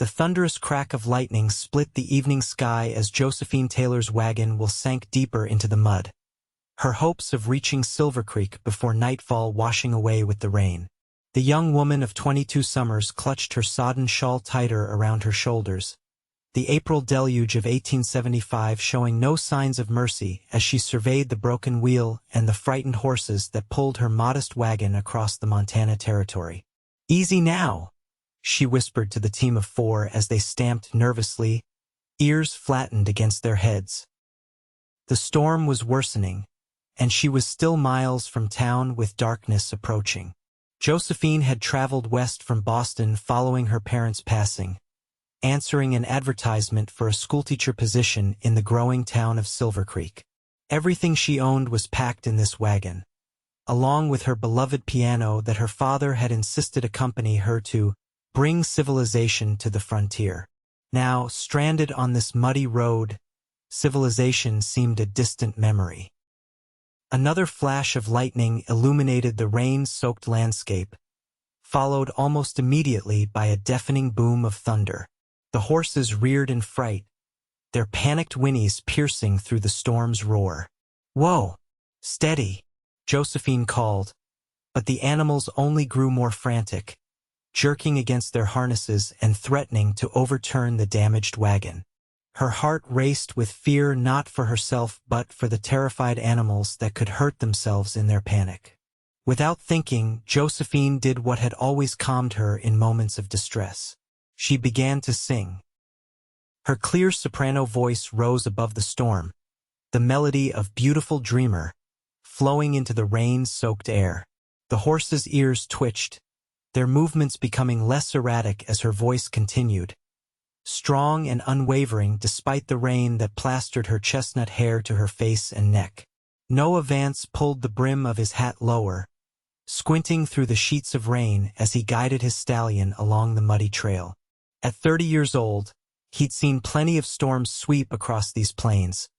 The thunderous crack of lightning split the evening sky as Josephine Taylor's wagon sank deeper into the mud, her hopes of reaching Silvercreek before nightfall washing away with the rain. The young woman of 22 summers clutched her sodden shawl tighter around her shoulders, the April deluge of 1875 showing no signs of mercy as she surveyed the broken wheel and the frightened horses that pulled her modest wagon across the Montana territory. "Easy now," she whispered to the team of 4 as they stamped nervously, ears flattened against their heads. The storm was worsening, and she was still miles from town with darkness approaching. Josephine had traveled west from Boston following her parents' passing, answering an advertisement for a schoolteacher position in the growing town of Silvercreek. Everything she owned was packed in this wagon, along with her beloved piano that her father had insisted accompany her to bring civilization to the frontier. Now, stranded on this muddy road, civilization seemed a distant memory. Another flash of lightning illuminated the rain-soaked landscape, followed almost immediately by a deafening boom of thunder. The horses reared in fright, their panicked whinnies piercing through the storm's roar. "Whoa! Steady!" Josephine called, but the animals only grew more frantic, jerking against their harnesses and threatening to overturn the damaged wagon. Her heart raced with fear not for herself but for the terrified animals that could hurt themselves in their panic. Without thinking, Josephine did what had always calmed her in moments of distress. She began to sing. Her clear soprano voice rose above the storm, the melody of Beautiful Dreamer, flowing into the rain-soaked air. The horses' ears twitched, their movements becoming less erratic as her voice continued, strong and unwavering despite the rain that plastered her chestnut hair to her face and neck. Noah Vance pulled the brim of his hat lower, squinting through the sheets of rain as he guided his stallion along the muddy trail. At 30 years old, he'd seen plenty of storms sweep across these plains,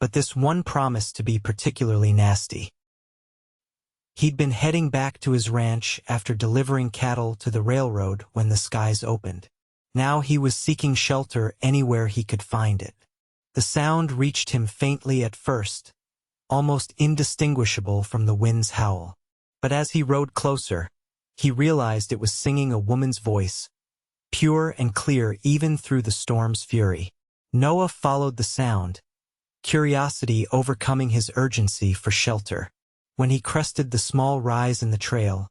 but this one promised to be particularly nasty. He'd been heading back to his ranch after delivering cattle to the railroad when the skies opened. Now he was seeking shelter anywhere he could find it. The sound reached him faintly at first, almost indistinguishable from the wind's howl. But as he rode closer, he realized it was singing a woman's voice, pure and clear even through the storm's fury. Noah followed the sound, curiosity overcoming his urgency for shelter. When he crested the small rise in the trail,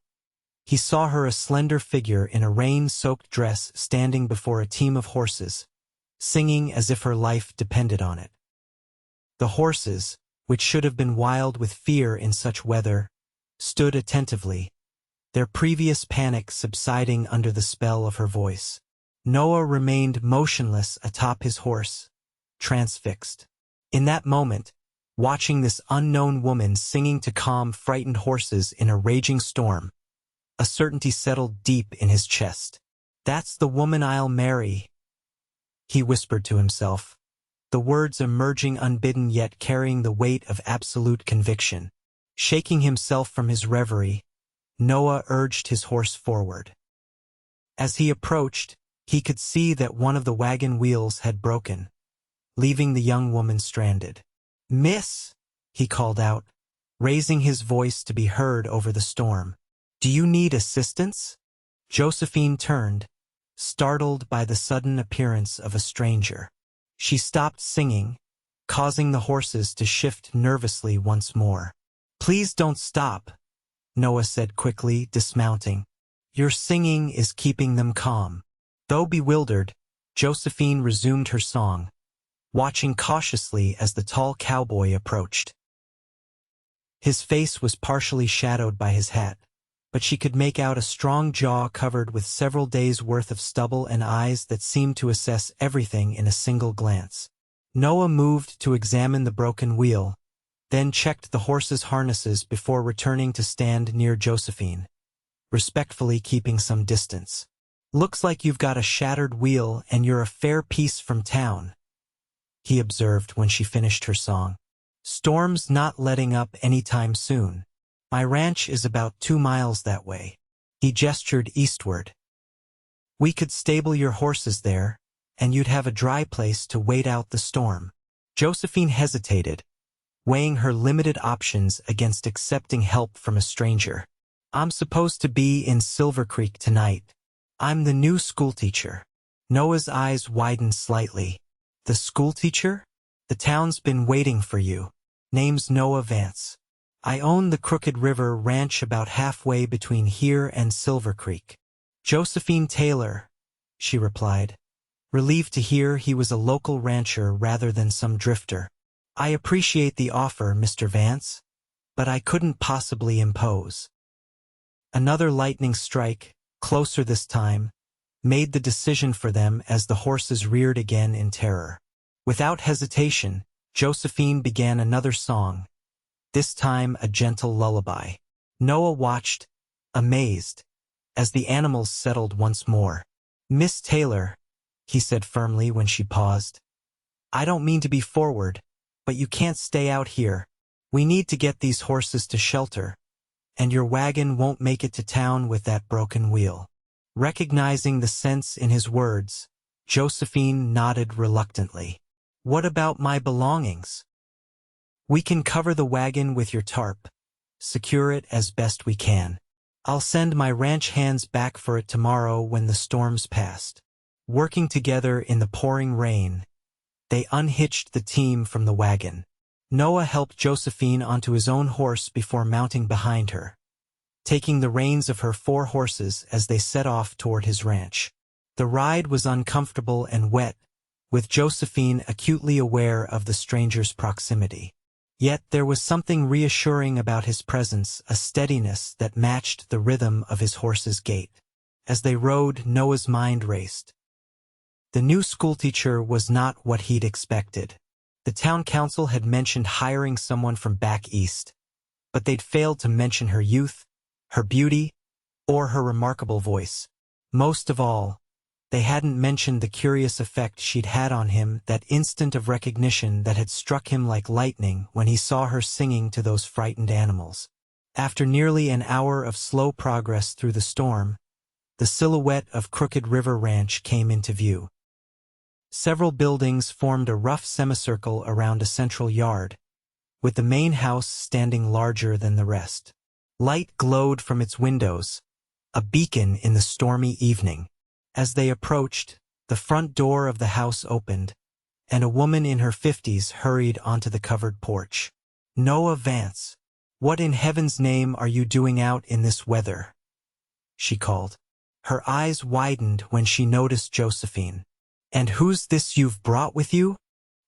he saw her, a slender figure in a rain-soaked dress, standing before a team of horses, singing as if her life depended on it. The horses, which should have been wild with fear in such weather, stood attentively, their previous panic subsiding under the spell of her voice. Noah remained motionless atop his horse, transfixed. In that moment, watching this unknown woman singing to calm frightened horses in a raging storm, a certainty settled deep in his chest. "That's the woman I'll marry," he whispered to himself, the words emerging unbidden yet carrying the weight of absolute conviction. Shaking himself from his reverie, Noah urged his horse forward. As he approached, he could see that one of the wagon wheels had broken, leaving the young woman stranded. "Miss," he called out, raising his voice to be heard over the storm. "Do you need assistance?" Josephine turned, startled by the sudden appearance of a stranger. She stopped singing, causing the horses to shift nervously once more. "Please don't stop," Noah said quickly, dismounting. "Your singing is keeping them calm." Though bewildered, Josephine resumed her song, watching cautiously as the tall cowboy approached. His face was partially shadowed by his hat, but she could make out a strong jaw covered with several days' worth of stubble and eyes that seemed to assess everything in a single glance. Noah moved to examine the broken wheel, then checked the horses' harnesses before returning to stand near Josephine, respectfully keeping some distance. "Looks like you've got a shattered wheel and you're a fair piece from town," he observed when she finished her song. "Storm's not letting up anytime soon. My ranch is about 2 miles that way." He gestured eastward. We could stable your horses there, and you'd have a dry place to wait out the storm. Josephine hesitated, weighing her limited options against accepting help from a stranger. I'm supposed to be in Silvercreek tonight. I'm the new schoolteacher. Noah's eyes widened slightly. The schoolteacher? The town's been waiting for you. Name's Noah Vance. I own the Crooked River Ranch about halfway between here and Silvercreek. Josephine Taylor, she replied, relieved to hear he was a local rancher rather than some drifter. I appreciate the offer, Mr. Vance, but I couldn't possibly impose. Another lightning strike, closer this time, made the decision for them as the horses reared again in terror. Without hesitation, Josephine began another song, this time a gentle lullaby. Noah watched, amazed, as the animals settled once more. Miss Taylor, he said firmly when she paused, I don't mean to be forward, but you can't stay out here. We need to get these horses to shelter, and your wagon won't make it to town with that broken wheel. Recognizing the sense in his words, Josephine nodded reluctantly. What about my belongings? We can cover the wagon with your tarp, secure it as best we can. I'll send my ranch hands back for it tomorrow when the storm's passed. Working together in the pouring rain, they unhitched the team from the wagon. Noah helped Josephine onto his own horse before mounting behind her, taking the reins of her 4 horses as they set off toward his ranch. The ride was uncomfortable and wet, with Josephine acutely aware of the stranger's proximity. Yet there was something reassuring about his presence, a steadiness that matched the rhythm of his horse's gait. As they rode, Noah's mind raced. The new schoolteacher was not what he'd expected. The town council had mentioned hiring someone from back east, but they'd failed to mention her youth, her beauty, or her remarkable voice. Most of all, they hadn't mentioned the curious effect she'd had on him, that instant of recognition that had struck him like lightning when he saw her singing to those frightened animals. After nearly an hour of slow progress through the storm, the silhouette of Crooked River Ranch came into view. Several buildings formed a rough semicircle around a central yard, with the main house standing larger than the rest. Light glowed from its windows, a beacon in the stormy evening. As they approached, the front door of the house opened, and a woman in her 50s hurried onto the covered porch. Noah Vance, what in heaven's name are you doing out in this weather? She called. Her eyes widened when she noticed Josephine. And who's this you've brought with you?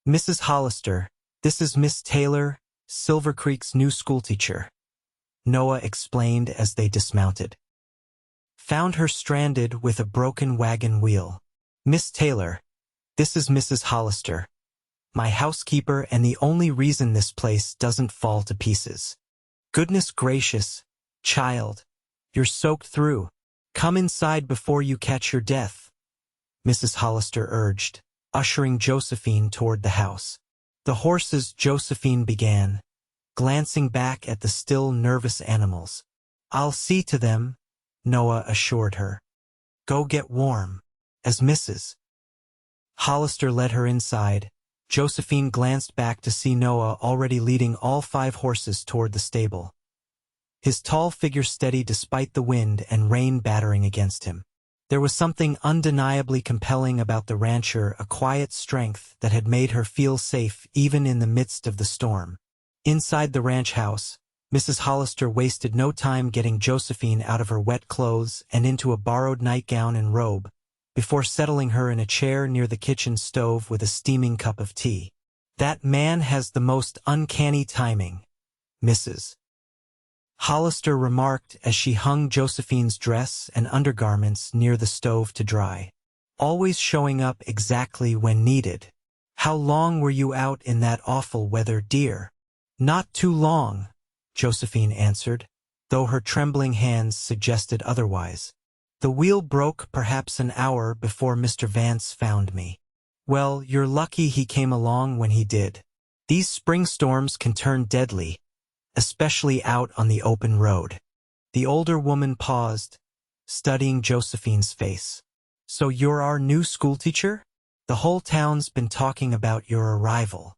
Mrs. Hollister, this is Miss Taylor, Silvercreek's new schoolteacher. Noah explained as they dismounted. Found her stranded with a broken wagon wheel. Miss Taylor, this is Mrs. Hollister, my housekeeper and the only reason this place doesn't fall to pieces. Goodness gracious, child, you're soaked through. Come inside before you catch your death, Mrs. Hollister urged, ushering Josephine toward the house. The horses, Josephine began, glancing back at the still nervous animals. I'll see to them, Noah assured her. Go get warm. As Mrs. Hollister led her inside, Josephine glanced back to see Noah already leading all 5 horses toward the stable. His tall figure steady despite the wind and rain battering against him. There was something undeniably compelling about the rancher, a quiet strength that had made her feel safe even in the midst of the storm. Inside the ranch house, Mrs. Hollister wasted no time getting Josephine out of her wet clothes and into a borrowed nightgown and robe, before settling her in a chair near the kitchen stove with a steaming cup of tea. That man has the most uncanny timing, Mrs. Hollister remarked as she hung Josephine's dress and undergarments near the stove to dry. Always showing up exactly when needed. How long were you out in that awful weather, dear? Not too long, Josephine answered, though her trembling hands suggested otherwise. The wheel broke perhaps an hour before Mr. Vance found me. Well, you're lucky he came along when he did. These spring storms can turn deadly, especially out on the open road. The older woman paused, studying Josephine's face. So you're our new schoolteacher? The whole town's been talking about your arrival.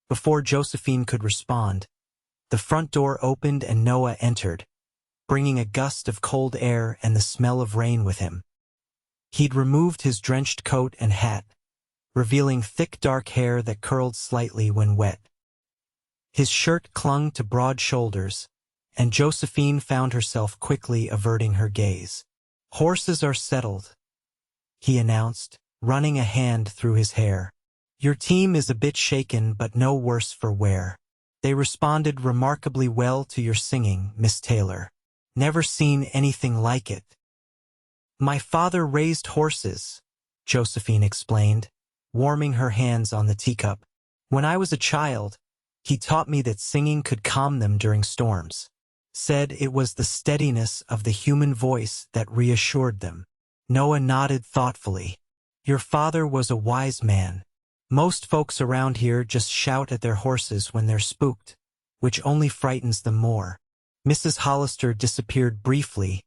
Before Josephine could respond, the front door opened and Noah entered, bringing a gust of cold air and the smell of rain with him. He'd removed his drenched coat and hat, revealing thick dark hair that curled slightly when wet. His shirt clung to broad shoulders, and Josephine found herself quickly averting her gaze. "Horses are settled," he announced, running a hand through his hair. "Your team is a bit shaken but no worse for wear. They responded remarkably well to your singing, Miss Taylor. Never seen anything like it." "My father raised horses," Josephine explained, warming her hands on the teacup. "When I was a child, he taught me that singing could calm them during storms. Said it was the steadiness of the human voice that reassured them." Noah nodded thoughtfully. "Your father was a wise man. Most folks around here just shout at their horses when they're spooked, which only frightens them more." Mrs. Hollister disappeared briefly,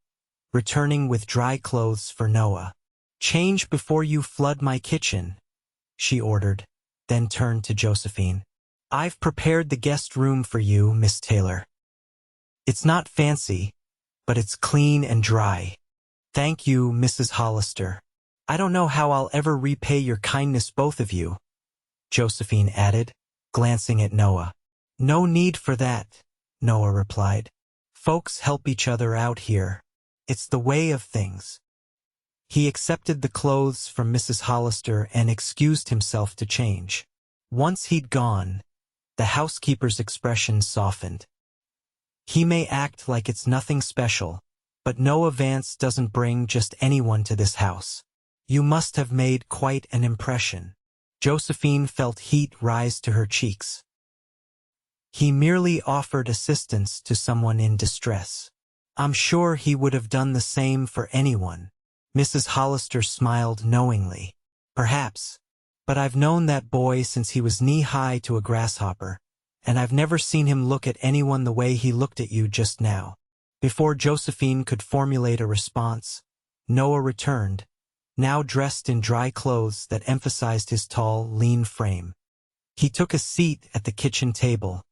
returning with dry clothes for Noah. "Change before you flood my kitchen," she ordered, then turned to Josephine. "I've prepared the guest room for you, Miss Taylor. It's not fancy, but it's clean and dry." "Thank you, Mrs. Hollister. I don't know how I'll ever repay your kindness, both of you," Josephine added, glancing at Noah. "No need for that," Noah replied. "Folks help each other out here. It's the way of things." He accepted the clothes from Mrs. Hollister and excused himself to change. Once he'd gone, the housekeeper's expression softened. "He may act like it's nothing special, but Noah Vance doesn't bring just anyone to this house. You must have made quite an impression." Josephine felt heat rise to her cheeks. "He merely offered assistance to someone in distress. I'm sure he would have done the same for anyone." Mrs. Hollister smiled knowingly. "Perhaps, but I've known that boy since he was knee-high to a grasshopper, and I've never seen him look at anyone the way he looked at you just now." Before Josephine could formulate a response, Noah returned, now dressed in dry clothes that emphasized his tall, lean frame. He took a seat at the kitchen table,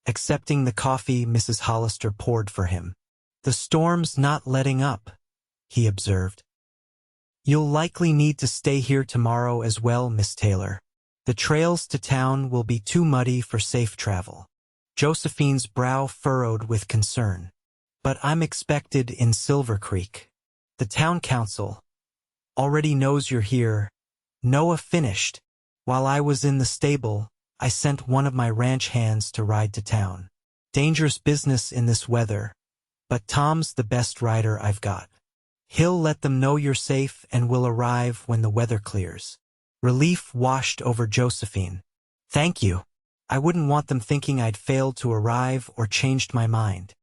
accepting the coffee Mrs. Hollister poured for him. "The storm's not letting up," he observed. "You'll likely need to stay here tomorrow as well, Miss Taylor. The trails to town will be too muddy for safe travel." Josephine's brow furrowed with concern. "But I'm expected in Silvercreek. The town council already knows you're here." Noah finished. "While I was in the stable, I sent one of my ranch hands to ride to town. Dangerous business in this weather, but Tom's the best rider I've got. He'll let them know you're safe and will arrive when the weather clears." Relief washed over Josephine. "Thank you. I wouldn't want them thinking I'd failed to arrive or changed my mind."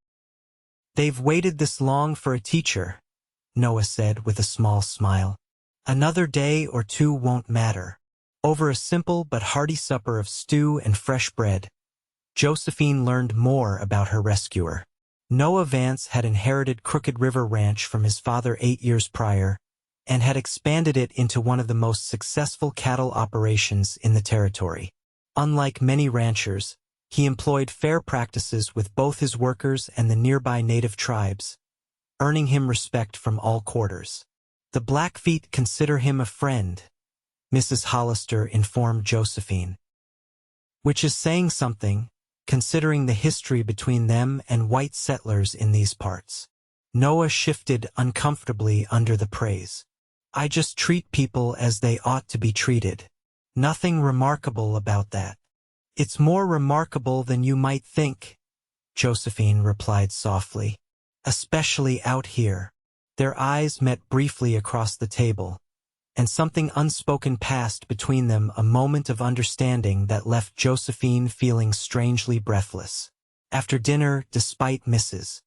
"They've waited this long for a teacher," Noah said with a small smile. "Another day or two won't matter." Over a simple but hearty supper of stew and fresh bread, Josephine learned more about her rescuer. Noah Vance had inherited Crooked River Ranch from his father 8 years prior and had expanded it into one of the most successful cattle operations in the territory. Unlike many ranchers, he employed fair practices with both his workers and the nearby native tribes, earning him respect from all quarters. "The Blackfeet consider him a friend," Mrs. Hollister informed Josephine. "Which is saying something, considering the history between them and white settlers in these parts." Noah shifted uncomfortably under the praise. "I just treat people as they ought to be treated. Nothing remarkable about that." "It's more remarkable than you might think," Josephine replied softly. "Especially out here." Their eyes met briefly across the table, and something unspoken passed between them, a moment of understanding that left Josephine feeling strangely breathless. After dinner, despite Mrs.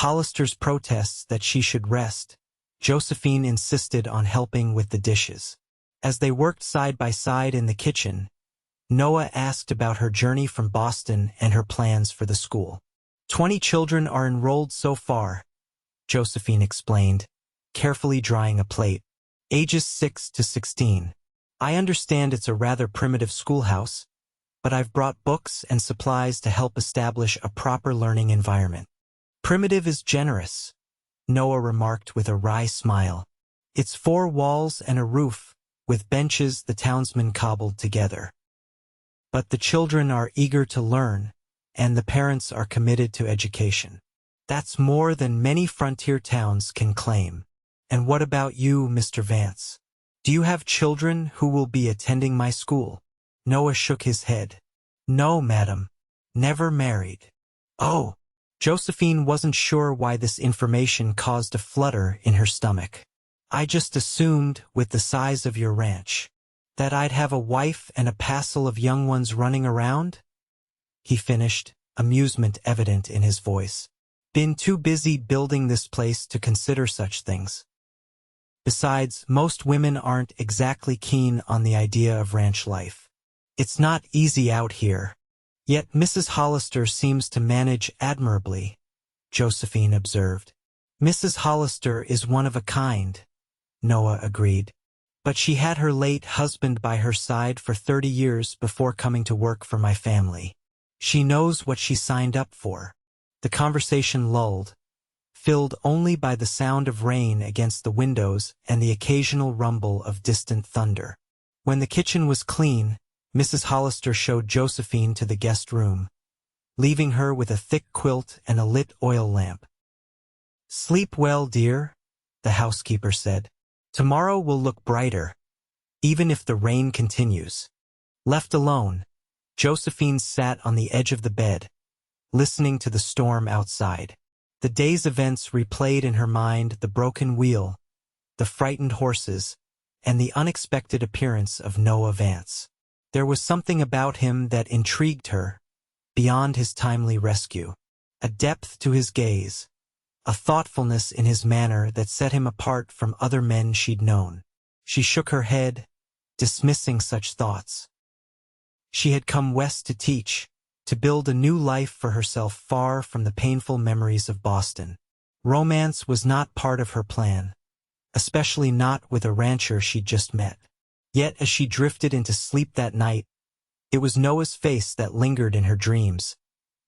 Hollister's protests that she should rest, Josephine insisted on helping with the dishes. As they worked side by side in the kitchen, Noah asked about her journey from Boston and her plans for the school. 20 children are enrolled so far," Josephine explained, carefully drying a plate. Ages 6 to 16. I understand it's a rather primitive schoolhouse, but I've brought books and supplies to help establish a proper learning environment. Primitive is generous, Noah remarked with a wry smile. It's 4 walls and a roof, with benches the townsmen cobbled together. But the children are eager to learn, and the parents are committed to education. That's more than many frontier towns can claim. And what about you, Mr. Vance? Do you have children who will be attending my school? Noah shook his head. No, madam. Never married. Oh. Josephine wasn't sure why this information caused a flutter in her stomach. I just assumed, with the size of your ranch, that I'd have a wife and a passel of young ones running around? He finished, amusement evident in his voice. Been too busy building this place to consider such things. Besides, most women aren't exactly keen on the idea of ranch life. It's not easy out here. Yet Mrs. Hollister seems to manage admirably, Josephine observed. Mrs. Hollister is one of a kind, Noah agreed. But she had her late husband by her side for 30 years before coming to work for my family. She knows what she signed up for. The conversation lulled, filled only by the sound of rain against the windows and the occasional rumble of distant thunder. When the kitchen was clean, Mrs. Hollister showed Josephine to the guest room, leaving her with a thick quilt and a lit oil lamp. Sleep well, dear, the housekeeper said. Tomorrow will look brighter, even if the rain continues. Left alone, Josephine sat on the edge of the bed, listening to the storm outside. The day's events replayed in her mind the broken wheel, the frightened horses, and the unexpected appearance of Noah Vance. There was something about him that intrigued her, beyond his timely rescue. A depth to his gaze, a thoughtfulness in his manner that set him apart from other men she'd known. She shook her head, dismissing such thoughts. She had come west to teach, to build a new life for herself far from the painful memories of Boston. Romance was not part of her plan, especially not with a rancher she'd just met. Yet as she drifted into sleep that night, it was Noah's face that lingered in her dreams,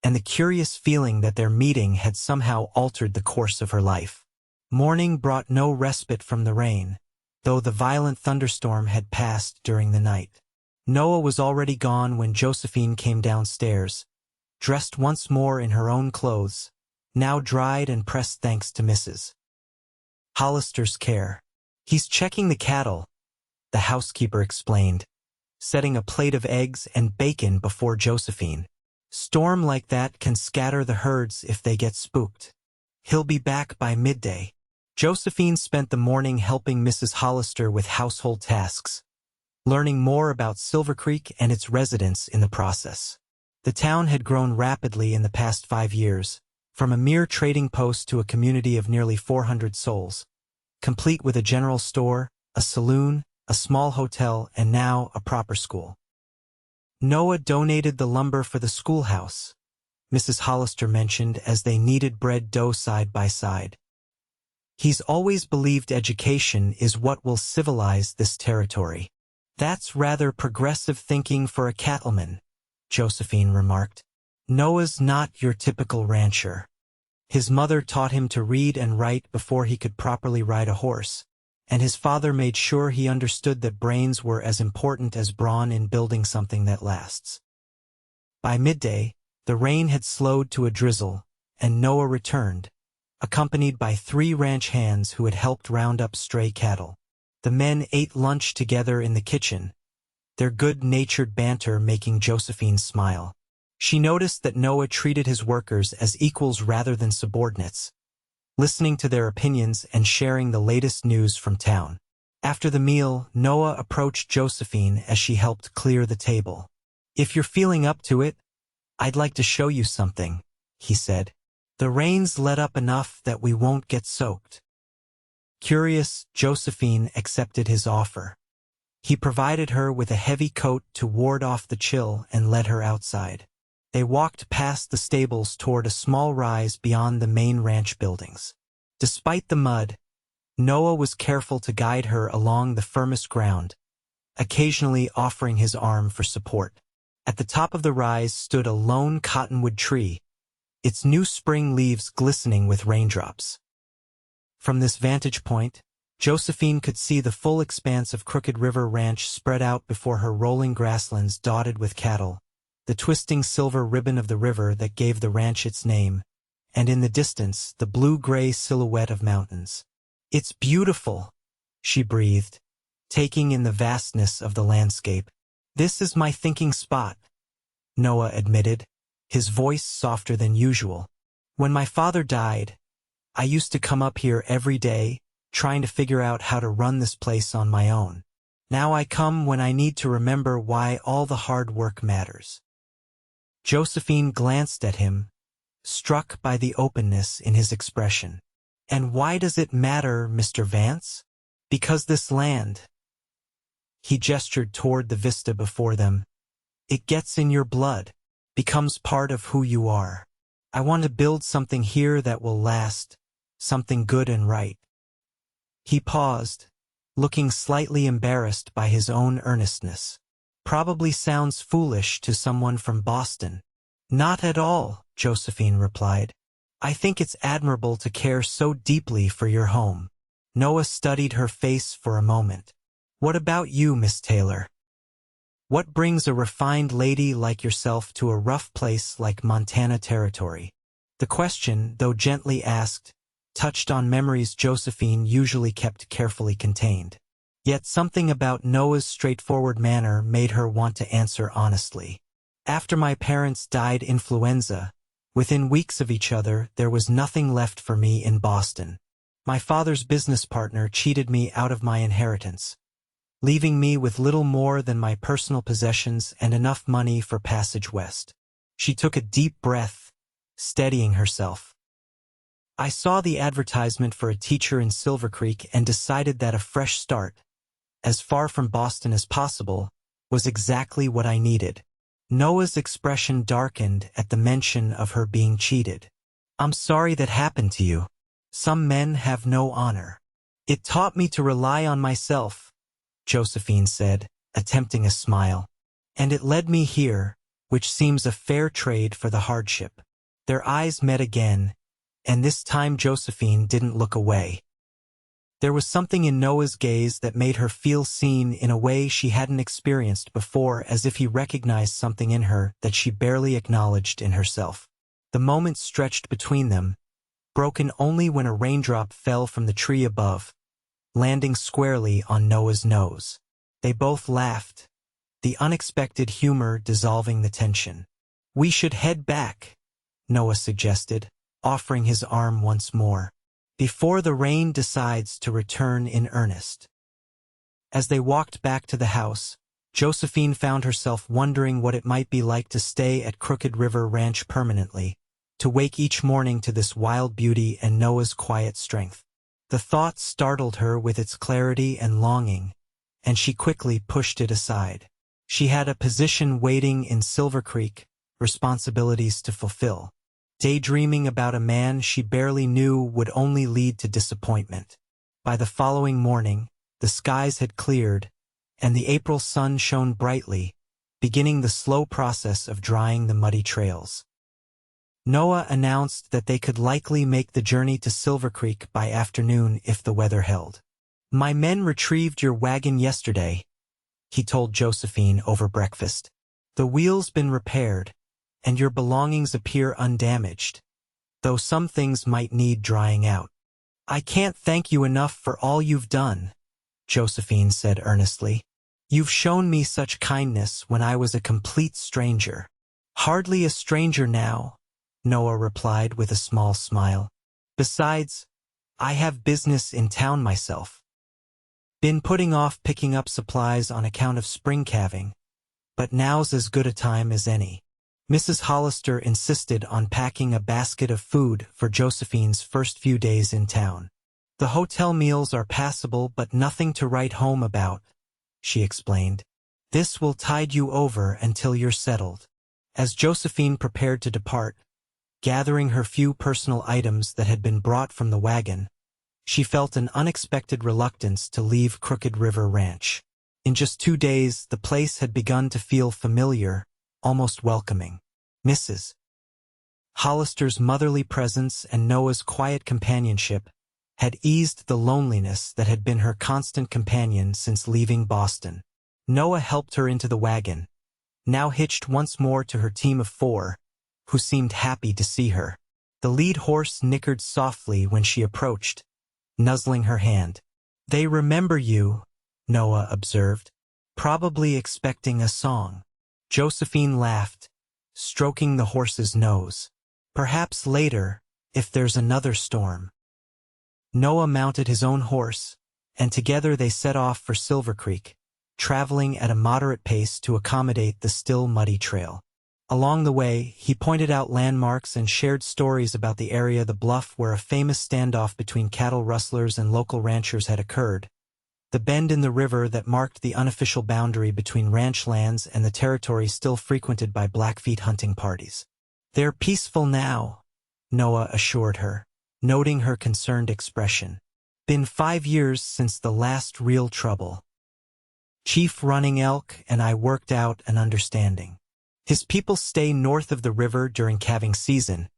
and the curious feeling that their meeting had somehow altered the course of her life. Morning brought no respite from the rain, though the violent thunderstorm had passed during the night. Noah was already gone when Josephine came downstairs, dressed once more in her own clothes, now dried and pressed thanks to Mrs. Hollister's care. He's checking the cattle, the housekeeper explained, setting a plate of eggs and bacon before Josephine. Storm like that can scatter the herds if they get spooked. He'll be back by midday. Josephine spent the morning helping Mrs. Hollister with household tasks, learning more about Silvercreek and its residents in the process. The town had grown rapidly in the past 5 years, from a mere trading post to a community of nearly 400 souls, complete with a general store, a saloon, a small hotel, and now a proper school. Noah donated the lumber for the schoolhouse, Mrs. Hollister mentioned as they kneaded bread dough side by side. He's always believed education is what will civilize this territory. That's rather progressive thinking for a cattleman, Josephine remarked. Noah's not your typical rancher. His mother taught him to read and write before he could properly ride a horse, and his father made sure he understood that brains were as important as brawn in building something that lasts. By midday, the rain had slowed to a drizzle, and Noah returned, accompanied by 3 ranch hands who had helped round up stray cattle. The men ate lunch together in the kitchen, their good-natured banter making Josephine smile. She noticed that Noah treated his workers as equals rather than subordinates, listening to their opinions and sharing the latest news from town. After the meal, Noah approached Josephine as she helped clear the table. If you're feeling up to it, I'd like to show you something, he said. The rain's let up enough that we won't get soaked. Curious, Josephine accepted his offer. He provided her with a heavy coat to ward off the chill and led her outside. They walked past the stables toward a small rise beyond the main ranch buildings. Despite the mud, Noah was careful to guide her along the firmest ground, occasionally offering his arm for support. At the top of the rise stood a lone cottonwood tree, its new spring leaves glistening with raindrops. From this vantage point, Josephine could see the full expanse of Crooked River Ranch spread out before her, rolling grasslands dotted with cattle, the twisting silver ribbon of the river that gave the ranch its name, and in the distance the blue-gray silhouette of mountains. "It's beautiful," she breathed, taking in the vastness of the landscape. "This is my thinking spot," Noah admitted, his voice softer than usual. "When my father died, I used to come up here every day, trying to figure out how to run this place on my own. Now I come when I need to remember why all the hard work matters." Josephine glanced at him, struck by the openness in his expression. "And why does it matter, Mr. Vance?" "Because this land," he gestured toward the vista before them, "it gets in your blood, becomes part of who you are. I want to build something here that will last, something good and right." He paused, looking slightly embarrassed by his own earnestness. "Probably sounds foolish to someone from Boston." "Not at all," Josephine replied. "I think it's admirable to care so deeply for your home." Noah studied her face for a moment. "What about you, Miss Taylor? What brings a refined lady like yourself to a rough place like Montana Territory?" The question, though gently asked, touched on memories Josephine usually kept carefully contained. Yet something about Noah's straightforward manner made her want to answer honestly. "After my parents died influenza, within weeks of each other, there was nothing left for me in Boston. My father's business partner cheated me out of my inheritance, leaving me with little more than my personal possessions and enough money for passage west." She took a deep breath, steadying herself. "I saw the advertisement for a teacher in Silvercreek and decided that a fresh start, as far from Boston as possible, was exactly what I needed." Noah's expression darkened at the mention of her being cheated. "I'm sorry that happened to you. Some men have no honor." "It taught me to rely on myself," Josephine said, attempting a smile. "And it led me here, which seems a fair trade for the hardship." Their eyes met again, and this time Josephine didn't look away. There was something in Noah's gaze that made her feel seen in a way she hadn't experienced before, as if he recognized something in her that she barely acknowledged in herself. The moment stretched between them, broken only when a raindrop fell from the tree above, landing squarely on Noah's nose. They both laughed, the unexpected humor dissolving the tension. "We should head back," Noah suggested, offering his arm once more, "before the rain decides to return in earnest." As they walked back to the house, Josephine found herself wondering what it might be like to stay at Crooked River Ranch permanently, to wake each morning to this wild beauty and Noah's quiet strength. The thought startled her with its clarity and longing, and she quickly pushed it aside. She had a position waiting in Silvercreek, responsibilities to fulfill. Daydreaming about a man she barely knew would only lead to disappointment. By the following morning, the skies had cleared, and the April sun shone brightly, beginning the slow process of drying the muddy trails. Noah announced that they could likely make the journey to Silvercreek by afternoon if the weather held. "My men retrieved your wagon yesterday," he told Josephine over breakfast. "The wheel's been repaired, and your belongings appear undamaged, though some things might need drying out." "I can't thank you enough for all you've done," Josephine said earnestly. "You've shown me such kindness when I was a complete stranger." "Hardly a stranger now," Noah replied with a small smile. "Besides, I have business in town myself. Been putting off picking up supplies on account of spring calving, but now's as good a time as any." Mrs. Hollister insisted on packing a basket of food for Josephine's first few days in town. "The hotel meals are passable but nothing to write home about," she explained. "This will tide you over until you're settled." As Josephine prepared to depart, gathering her few personal items that had been brought from the wagon, she felt an unexpected reluctance to leave Crooked River Ranch. In just 2 days, the place had begun to feel familiar, almost welcoming. Mrs. Hollister's motherly presence and Noah's quiet companionship had eased the loneliness that had been her constant companion since leaving Boston. Noah helped her into the wagon, now hitched once more to her team of 4, who seemed happy to see her. The lead horse nickered softly when she approached, nuzzling her hand. "They remember you," Noah observed, "probably expecting a song." Josephine laughed, stroking the horse's nose. "Perhaps later, if there's another storm." Noah mounted his own horse, and together they set off for Silvercreek, traveling at a moderate pace to accommodate the still muddy trail. Along the way, he pointed out landmarks and shared stories about the area, the bluff where a famous standoff between cattle rustlers and local ranchers had occurred, the bend in the river that marked the unofficial boundary between ranch lands and the territory still frequented by Blackfeet hunting parties. "They're peaceful now," Noah assured her, noting her concerned expression. "Been 5 years since the last real trouble. Chief Running Elk and I worked out an understanding. His people stay north of the river during calving season,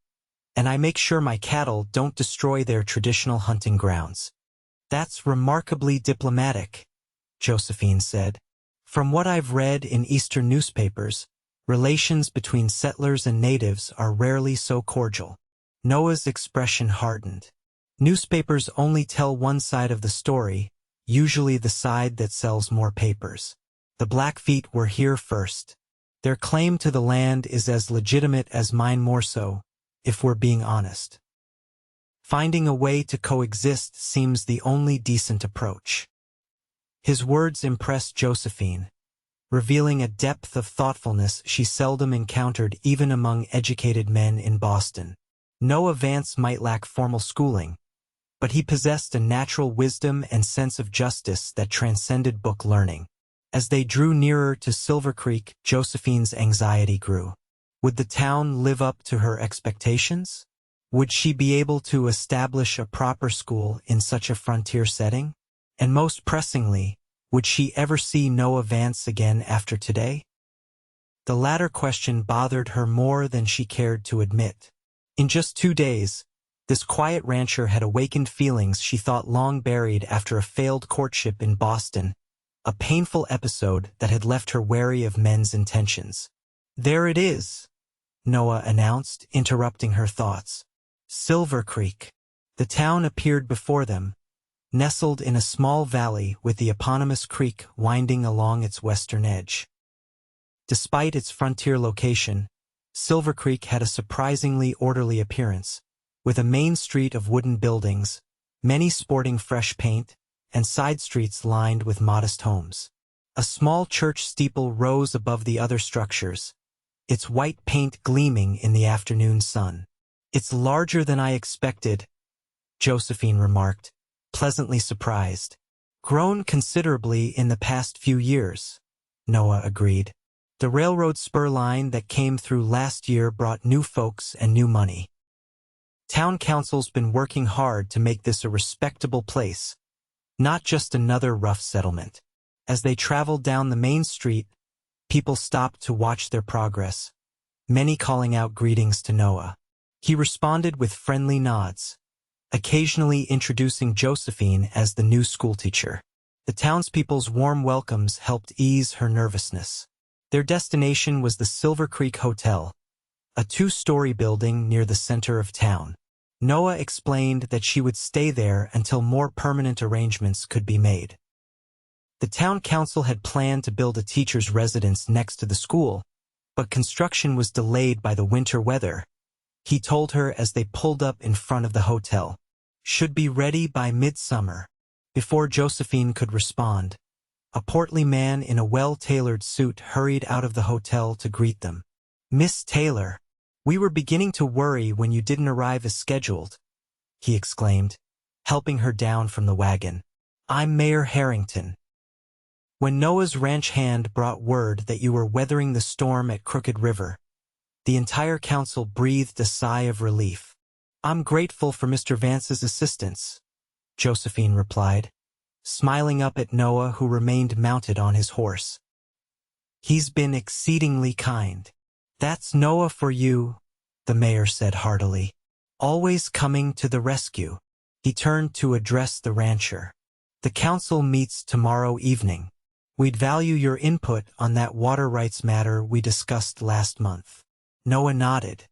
and I make sure my cattle don't destroy their traditional hunting grounds." "That's remarkably diplomatic," Josephine said. "From what I've read in Eastern newspapers, relations between settlers and natives are rarely so cordial." Noah's expression hardened. "Newspapers only tell one side of the story, usually the side that sells more papers. The Blackfeet were here first. Their claim to the land is as legitimate as mine, more so, if we're being honest. Finding a way to coexist seems the only decent approach." His words impressed Josephine, revealing a depth of thoughtfulness she seldom encountered even among educated men in Boston. Noah Vance might lack formal schooling, but he possessed a natural wisdom and sense of justice that transcended book learning. As they drew nearer to Silvercreek, Josephine's anxiety grew. Would the town live up to her expectations? Would she be able to establish a proper school in such a frontier setting? And most pressingly, would she ever see Noah Vance again after today? The latter question bothered her more than she cared to admit. In just 2 days, this quiet rancher had awakened feelings she thought long buried after a failed courtship in Boston, a painful episode that had left her wary of men's intentions. "There it is," Noah announced, interrupting her thoughts. Silvercreek. The town appeared before them, nestled in a small valley with the eponymous creek winding along its western edge. Despite its frontier location, Silvercreek had a surprisingly orderly appearance, with a main street of wooden buildings, many sporting fresh paint, and side streets lined with modest homes. A small church steeple rose above the other structures, its white paint gleaming in the afternoon sun. "It's larger than I expected," Josephine remarked, pleasantly surprised. "Grown considerably in the past few years," Noah agreed. "The railroad spur line that came through last year brought new folks and new money. Town council's been working hard to make this a respectable place, not just another rough settlement." As they traveled down the main street, people stopped to watch their progress, many calling out greetings to Noah. He responded with friendly nods, occasionally introducing Josephine as the new schoolteacher. The townspeople's warm welcomes helped ease her nervousness. Their destination was the Silvercreek Hotel, a 2-story building near the center of town. Noah explained that she would stay there until more permanent arrangements could be made. The town council had planned to build a teacher's residence next to the school, but construction was delayed by the winter weather, he told her as they pulled up in front of the hotel. "Should be ready by midsummer." Before Josephine could respond, a portly man in a well-tailored suit hurried out of the hotel to greet them. "Miss Taylor, we were beginning to worry when you didn't arrive as scheduled," he exclaimed, helping her down from the wagon. "I'm Mayor Harrington. When Noah's ranch hand brought word that you were weathering the storm at Crooked River, the entire council breathed a sigh of relief." "I'm grateful for Mr. Vance's assistance," Josephine replied, smiling up at Noah, who remained mounted on his horse. He's been exceedingly kind. That's Noah for you, the mayor said heartily. Always coming to the rescue. He turned to address the rancher. The council meets tomorrow evening. We'd value your input on that water rights matter we discussed last month. Noah nodded.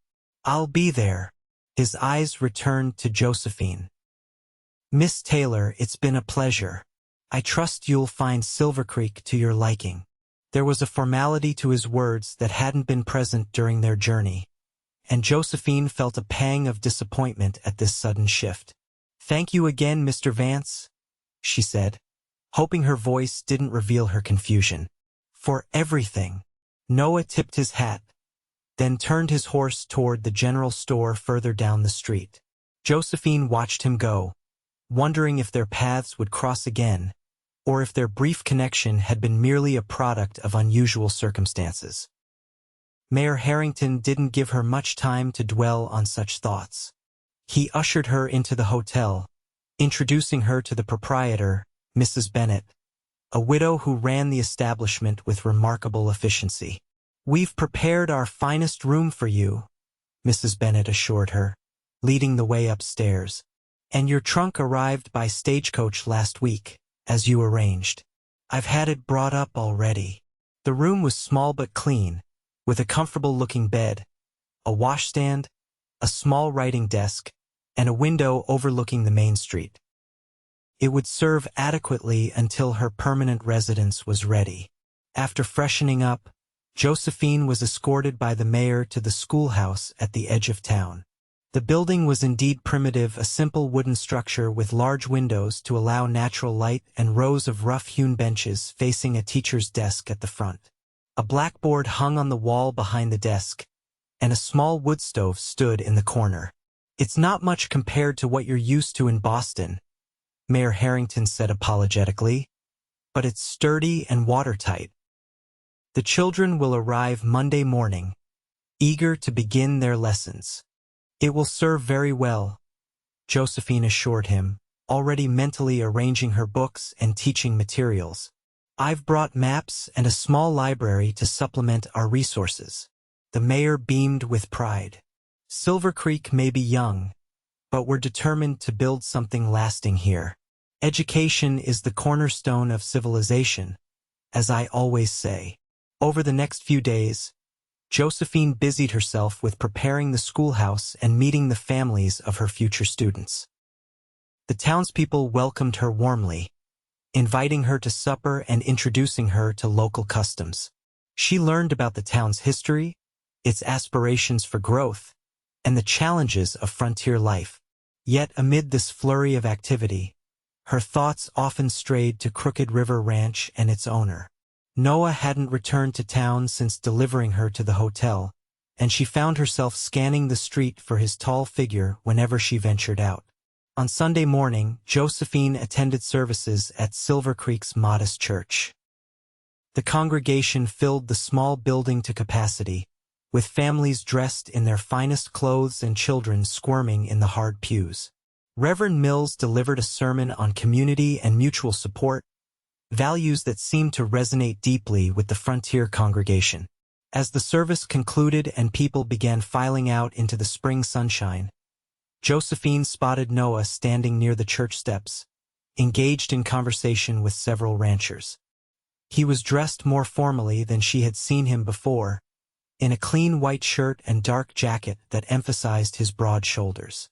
I'll be there. His eyes returned to Josephine. Miss Taylor, it's been a pleasure. I trust you'll find Silvercreek to your liking. There was a formality to his words that hadn't been present during their journey, and Josephine felt a pang of disappointment at this sudden shift. Thank you again, Mr. Vance, she said, hoping her voice didn't reveal her confusion. For everything. Noah tipped his hat, then turned his horse toward the general store further down the street. Josephine watched him go, wondering if their paths would cross again, or if their brief connection had been merely a product of unusual circumstances. Mayor Harrington didn't give her much time to dwell on such thoughts. He ushered her into the hotel, introducing her to the proprietor, Mrs. Bennett, a widow who ran the establishment with remarkable efficiency. We've prepared our finest room for you, Mrs. Bennett assured her, leading the way upstairs. And your trunk arrived by stagecoach last week, as you arranged. I've had it brought up already. The room was small but clean, with a comfortable-looking bed, a washstand, a small writing desk, and a window overlooking the main street. It would serve adequately until her permanent residence was ready. After freshening up, Josephine was escorted by the mayor to the schoolhouse at the edge of town. The building was indeed primitive, a simple wooden structure with large windows to allow natural light and rows of rough-hewn benches facing a teacher's desk at the front. A blackboard hung on the wall behind the desk, and a small wood stove stood in the corner. It's not much compared to what you're used to in Boston, Mayor Harrington said apologetically, but it's sturdy and watertight. The children will arrive Monday morning, eager to begin their lessons. It will serve very well, Josephine assured him, already mentally arranging her books and teaching materials. I've brought maps and a small library to supplement our resources. The mayor beamed with pride. Silvercreek may be young, but we're determined to build something lasting here. Education is the cornerstone of civilization, as I always say. Over the next few days, Josephine busied herself with preparing the schoolhouse and meeting the families of her future students. The townspeople welcomed her warmly, inviting her to supper and introducing her to local customs. She learned about the town's history, its aspirations for growth, and the challenges of frontier life. Yet amid this flurry of activity, her thoughts often strayed to Crooked River Ranch and its owner. Noah hadn't returned to town since delivering her to the hotel, and she found herself scanning the street for his tall figure whenever she ventured out. On Sunday morning, Josephine attended services at Silvercreek's modest church. The congregation filled the small building to capacity, with families dressed in their finest clothes and children squirming in the hard pews. Reverend Mills delivered a sermon on community and mutual support, values that seemed to resonate deeply with the frontier congregation. As the service concluded and people began filing out into the spring sunshine, Josephine spotted Noah standing near the church steps, engaged in conversation with several ranchers. He was dressed more formally than she had seen him before, in a clean white shirt and dark jacket that emphasized his broad shoulders.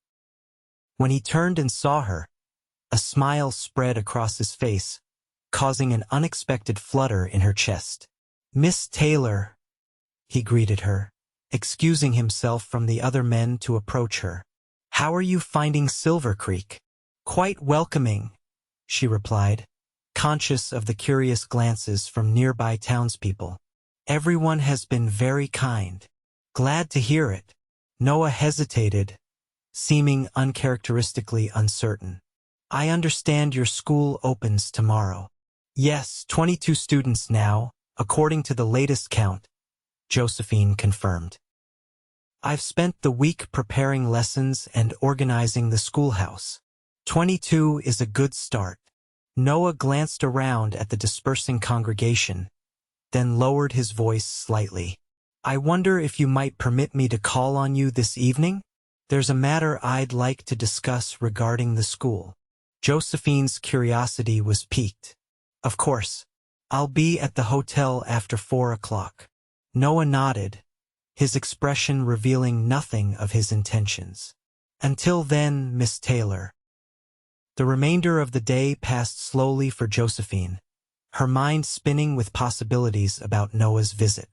When he turned and saw her, a smile spread across his face, causing an unexpected flutter in her chest. Miss Taylor, he greeted her, excusing himself from the other men to approach her. How are you finding Silvercreek? Quite welcoming, she replied, conscious of the curious glances from nearby townspeople. Everyone has been very kind. Glad to hear it. Noah hesitated, seeming uncharacteristically uncertain. I understand your school opens tomorrow. Yes, 22 students now, according to the latest count, Josephine confirmed. I've spent the week preparing lessons and organizing the schoolhouse. 22 is a good start. Noah glanced around at the dispersing congregation, then lowered his voice slightly. I wonder if you might permit me to call on you this evening? There's a matter I'd like to discuss regarding the school. Josephine's curiosity was piqued. Of course. I'll be at the hotel after 4 o'clock. Noah nodded, his expression revealing nothing of his intentions. Until then, Miss Taylor. The remainder of the day passed slowly for Josephine, her mind spinning with possibilities about Noah's visit.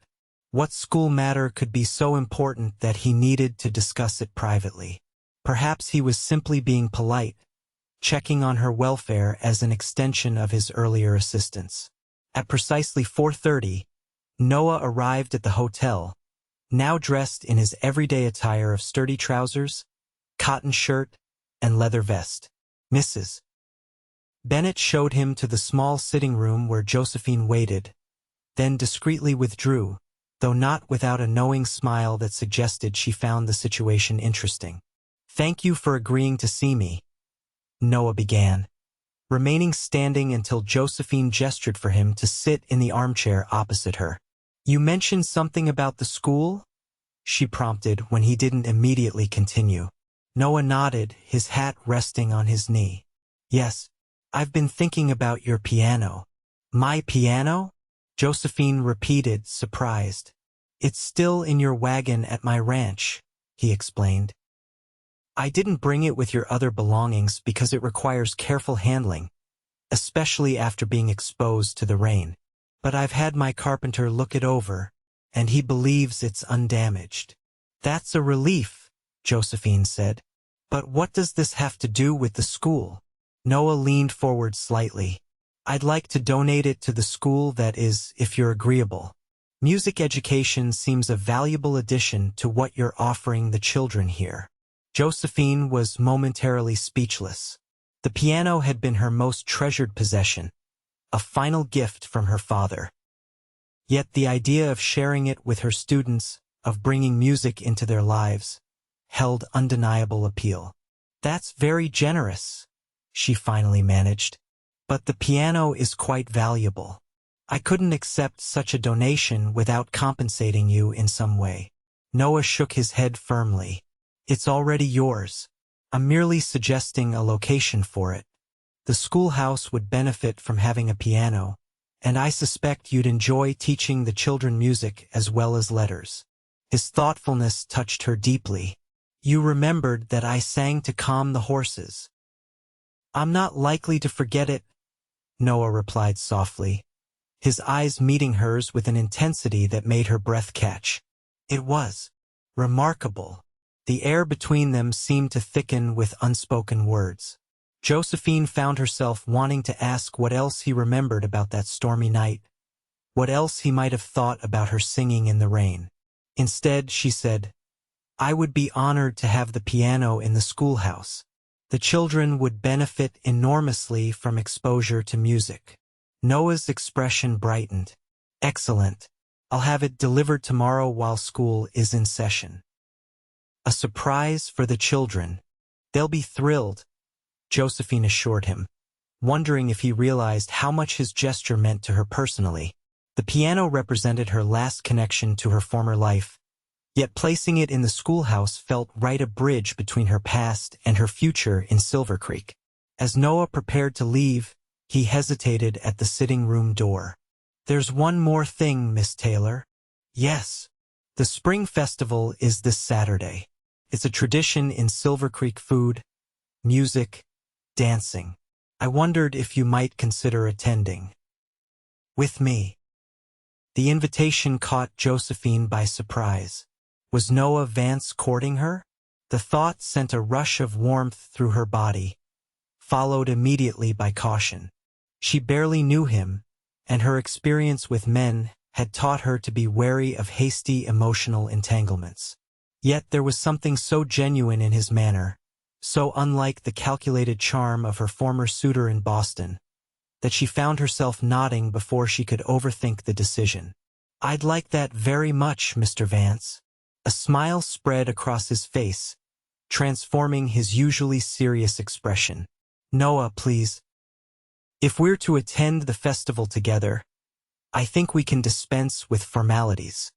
What school matter could be so important that he needed to discuss it privately? Perhaps he was simply being polite, checking on her welfare as an extension of his earlier assistance. At precisely 4:30, Noah arrived at the hotel, now dressed in his everyday attire of sturdy trousers, cotton shirt, and leather vest. Mrs. Bennett showed him to the small sitting room where Josephine waited, then discreetly withdrew, though not without a knowing smile that suggested she found the situation interesting. Thank you for agreeing to see me, Noah began, remaining standing until Josephine gestured for him to sit in the armchair opposite her. You mentioned something about the school? She prompted when he didn't immediately continue. Noah nodded, his hat resting on his knee. Yes, I've been thinking about your piano. My piano? Josephine repeated, surprised. It's still in your wagon at my ranch, he explained. I didn't bring it with your other belongings because it requires careful handling, especially after being exposed to the rain. But I've had my carpenter look it over, and he believes it's undamaged. That's a relief, Josephine said. But what does this have to do with the school? Noah leaned forward slightly. I'd like to donate it to the school, that is, if you're agreeable. Music education seems a valuable addition to what you're offering the children here. Josephine was momentarily speechless. The piano had been her most treasured possession, a final gift from her father. Yet the idea of sharing it with her students, of bringing music into their lives, held undeniable appeal. That's very generous, she finally managed. But the piano is quite valuable. I couldn't accept such a donation without compensating you in some way. Noah shook his head firmly. It's already yours. I'm merely suggesting a location for it. The schoolhouse would benefit from having a piano, and I suspect you'd enjoy teaching the children music as well as letters. His thoughtfulness touched her deeply. You remembered that I sang to calm the horses. I'm not likely to forget it, Noah replied softly, his eyes meeting hers with an intensity that made her breath catch. It was remarkable. The air between them seemed to thicken with unspoken words. Josephine found herself wanting to ask what else he remembered about that stormy night, what else he might have thought about her singing in the rain. Instead, she said, I would be honored to have the piano in the schoolhouse. The children would benefit enormously from exposure to music. Noah's expression brightened. Excellent. I'll have it delivered tomorrow while school is in session. A surprise for the children. They'll be thrilled, Josephine assured him, wondering if he realized how much his gesture meant to her personally. The piano represented her last connection to her former life, yet placing it in the schoolhouse felt right, a bridge between her past and her future in Silvercreek. As Noah prepared to leave, he hesitated at the sitting room door. There's one more thing, Miss Taylor. Yes. The Spring Festival is this Saturday. It's a tradition in Silvercreek: food, music, dancing. I wondered if you might consider attending. With me. The invitation caught Josephine by surprise. Was Noah Vance courting her? The thought sent a rush of warmth through her body, followed immediately by caution. She barely knew him, and her experience with men had taught her to be wary of hasty emotional entanglements. Yet there was something so genuine in his manner, so unlike the calculated charm of her former suitor in Boston, that she found herself nodding before she could overthink the decision. I'd like that very much, Mr. Vance. A smile spread across his face, transforming his usually serious expression. Noah, please. If we're to attend the festival together, I think we can dispense with formalities.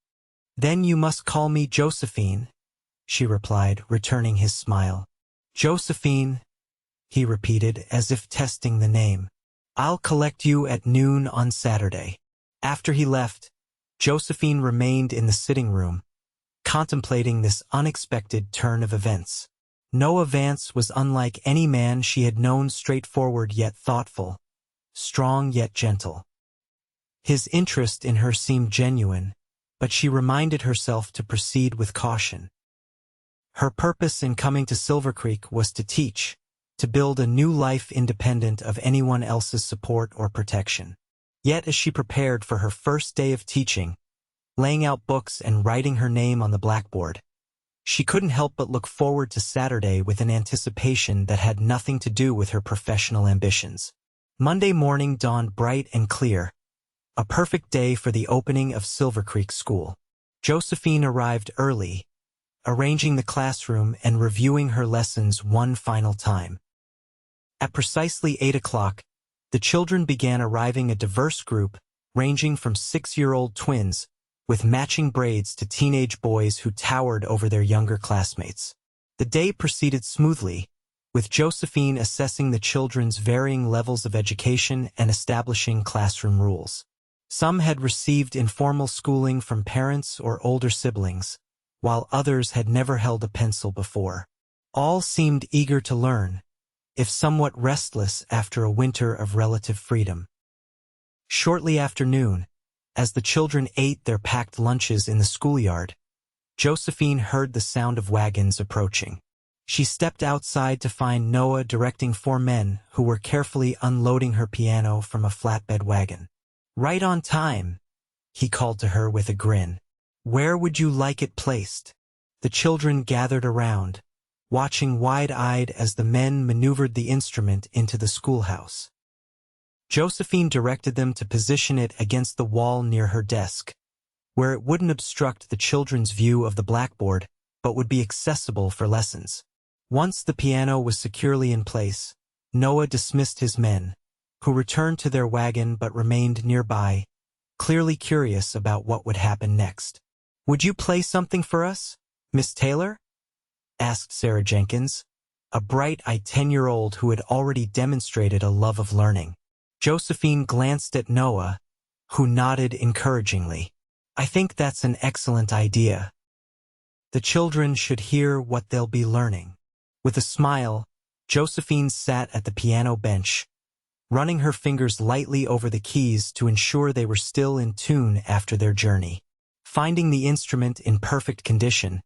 Then you must call me Josephine, she replied, returning his smile. Josephine, he repeated, as if testing the name. I'll collect you at noon on Saturday. After he left, Josephine remained in the sitting room, contemplating this unexpected turn of events. Noah Vance was unlike any man she had known, straightforward yet thoughtful, strong yet gentle. His interest in her seemed genuine, but she reminded herself to proceed with caution. Her purpose in coming to Silvercreek was to teach, to build a new life independent of anyone else's support or protection. Yet as she prepared for her first day of teaching, laying out books and writing her name on the blackboard, she couldn't help but look forward to Saturday with an anticipation that had nothing to do with her professional ambitions. Monday morning dawned bright and clear, a perfect day for the opening of Silvercreek School. Josephine arrived early, arranging the classroom and reviewing her lessons one final time. At precisely 8 o'clock, the children began arriving, a diverse group, ranging from 6-year-old twins, with matching braids, to teenage boys who towered over their younger classmates. The day proceeded smoothly, with Josephine assessing the children's varying levels of education and establishing classroom rules. Some had received informal schooling from parents or older siblings, while others had never held a pencil before. All seemed eager to learn, if somewhat restless after a winter of relative freedom. Shortly after noon, as the children ate their packed lunches in the schoolyard, Josephine heard the sound of wagons approaching. She stepped outside to find Noah directing 4 men who were carefully unloading her piano from a flatbed wagon. Right on time, he called to her with a grin. Where would you like it placed? The children gathered around, watching wide-eyed as the men maneuvered the instrument into the schoolhouse. Josephine directed them to position it against the wall near her desk, where it wouldn't obstruct the children's view of the blackboard, but would be accessible for lessons. Once the piano was securely in place, Noah dismissed his men, who returned to their wagon but remained nearby, clearly curious about what would happen next. Would you play something for us, Miss Taylor? Asked Sarah Jenkins, a bright-eyed 10-year-old who had already demonstrated a love of learning. Josephine glanced at Noah, who nodded encouragingly. I think that's an excellent idea. The children should hear what they'll be learning. With a smile, Josephine sat at the piano bench, running her fingers lightly over the keys to ensure they were still in tune after their journey. Finding the instrument in perfect condition,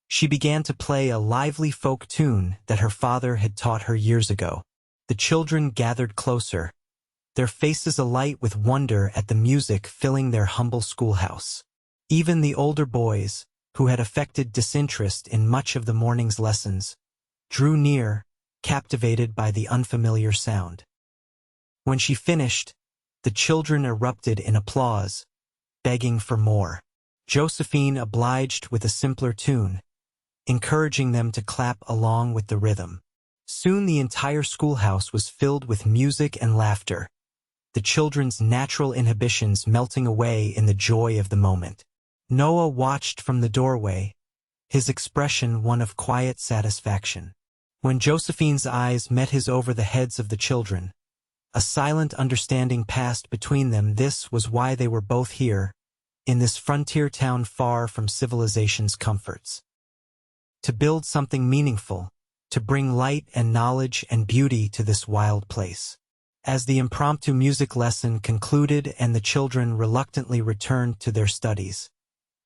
she began to play a lively folk tune that her father had taught her years ago. The children gathered closer, their faces alight with wonder at the music filling their humble schoolhouse. Even the older boys, who had affected disinterest in much of the morning's lessons, drew near, captivated by the unfamiliar sound. When she finished, the children erupted in applause, begging for more. Josephine obliged with a simpler tune, encouraging them to clap along with the rhythm. Soon the entire schoolhouse was filled with music and laughter, the children's natural inhibitions melting away in the joy of the moment. Noah watched from the doorway, his expression one of quiet satisfaction. When Josephine's eyes met his over the heads of the children, a silent understanding passed between them. This was why they were both here, in this frontier town far from civilization's comforts. To build something meaningful, to bring light and knowledge and beauty to this wild place. As the impromptu music lesson concluded and the children reluctantly returned to their studies,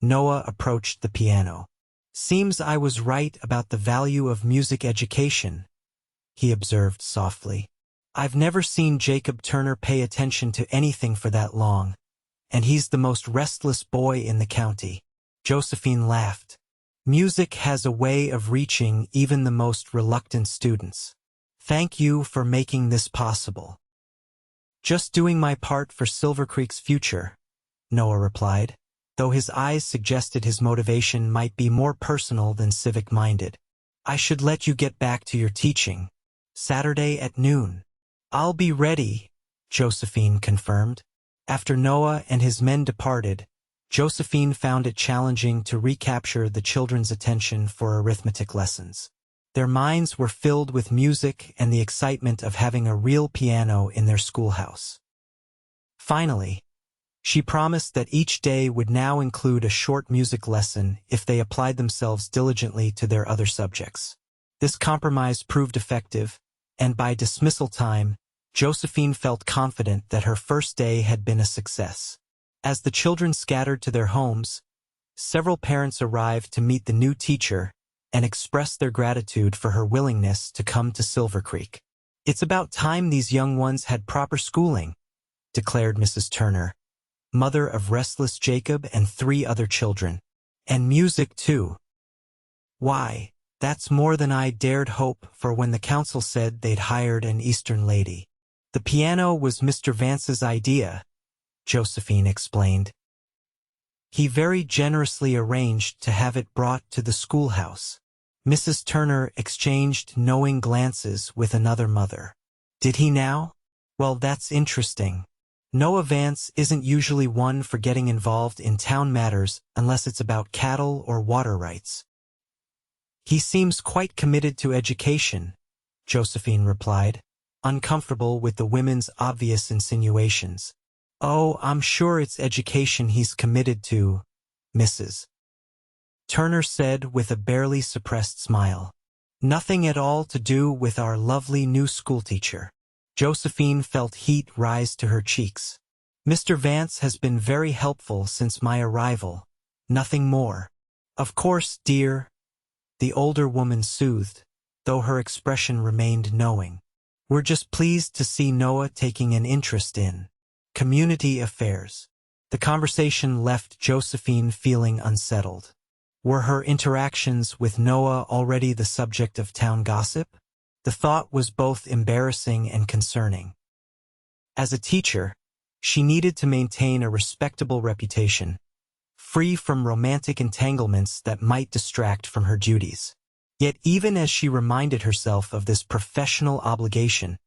Noah approached the piano. Seems I was right about the value of music education, he observed softly. I've never seen Jacob Turner pay attention to anything for that long, and he's the most restless boy in the county. Josephine laughed. Music has a way of reaching even the most reluctant students. Thank you for making this possible. Just doing my part for Silvercreek's future, Noah replied, though his eyes suggested his motivation might be more personal than civic-minded. I should let you get back to your teaching, Saturday at noon. I'll be ready, Josephine confirmed. After Noah and his men departed, Josephine found it challenging to recapture the children's attention for arithmetic lessons. Their minds were filled with music and the excitement of having a real piano in their schoolhouse. Finally, she promised that each day would now include a short music lesson if they applied themselves diligently to their other subjects. This compromise proved effective, and by dismissal time, Josephine felt confident that her first day had been a success. As the children scattered to their homes, several parents arrived to meet the new teacher and express their gratitude for her willingness to come to Silvercreek. "It's about time these young ones had proper schooling," declared Mrs. Turner, mother of restless Jacob and 3 other children. "And music, too. Why, that's more than I dared hope for when the council said they'd hired an Eastern lady." "The piano was Mr. Vance's idea," Josephine explained. "He very generously arranged to have it brought to the schoolhouse." Mrs. Turner exchanged knowing glances with another mother. "Did he now? Well, that's interesting. Noah Vance isn't usually one for getting involved in town matters unless it's about cattle or water rights." "He seems quite committed to education," Josephine replied, uncomfortable with the women's obvious insinuations. "Oh, I'm sure it's education he's committed to," Mrs. Turner said with a barely suppressed smile. "Nothing at all to do with our lovely new schoolteacher." Josephine felt heat rise to her cheeks. "Mr. Vance has been very helpful since my arrival. Nothing more." "Of course, dear," the older woman soothed, though her expression remained knowing. "We're just pleased to see Noah taking an interest in community affairs." The conversation left Josephine feeling unsettled. Were her interactions with Noah already the subject of town gossip? The thought was both embarrassing and concerning. As a teacher, she needed to maintain a respectable reputation, free from romantic entanglements that might distract from her duties. Yet even as she reminded herself of this professional obligation,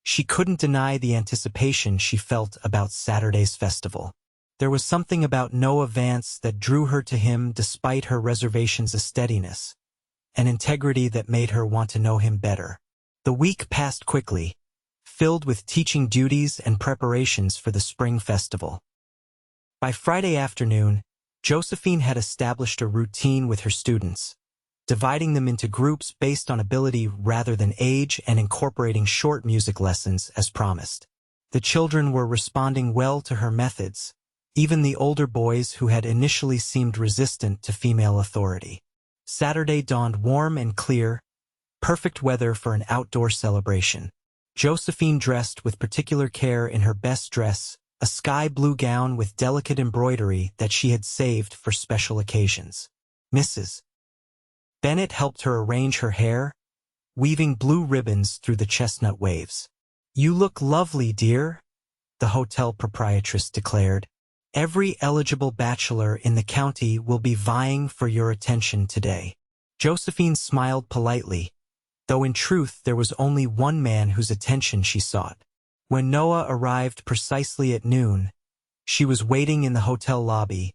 she couldn't deny the anticipation she felt about Saturday's festival. There was something about Noah Vance that drew her to him despite her reservations of steadiness, an integrity that made her want to know him better. The week passed quickly, filled with teaching duties and preparations for the spring festival. By Friday afternoon, Josephine had established a routine with her students, dividing them into groups based on ability rather than age and incorporating short music lessons as promised. The children were responding well to her methods, even the older boys who had initially seemed resistant to female authority. Saturday dawned warm and clear, perfect weather for an outdoor celebration. Josephine dressed with particular care in her best dress, a sky blue gown with delicate embroidery that she had saved for special occasions. Mrs. Bennett helped her arrange her hair, weaving blue ribbons through the chestnut waves. "You look lovely, dear," the hotel proprietress declared. "Every eligible bachelor in the county will be vying for your attention today." Josephine smiled politely, though in truth there was only one man whose attention she sought. When Noah arrived precisely at noon, she was waiting in the hotel lobby,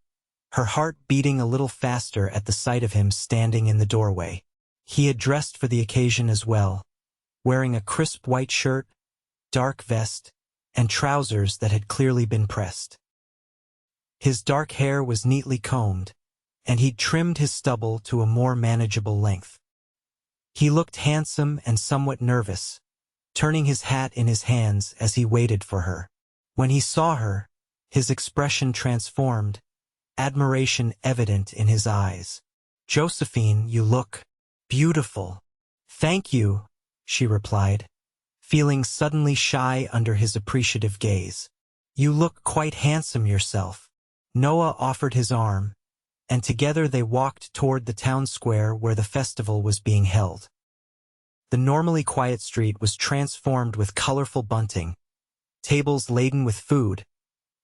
her heart beating a little faster at the sight of him standing in the doorway. He had dressed for the occasion as well, wearing a crisp white shirt, dark vest, and trousers that had clearly been pressed. His dark hair was neatly combed, and he'd trimmed his stubble to a more manageable length. He looked handsome and somewhat nervous, turning his hat in his hands as he waited for her. When he saw her, his expression transformed, admiration evident in his eyes. "Josephine, you look beautiful." "Thank you," she replied, feeling suddenly shy under his appreciative gaze. "You look quite handsome yourself." Noah offered his arm, and together they walked toward the town square where the festival was being held. The normally quiet street was transformed with colorful bunting, tables laden with food,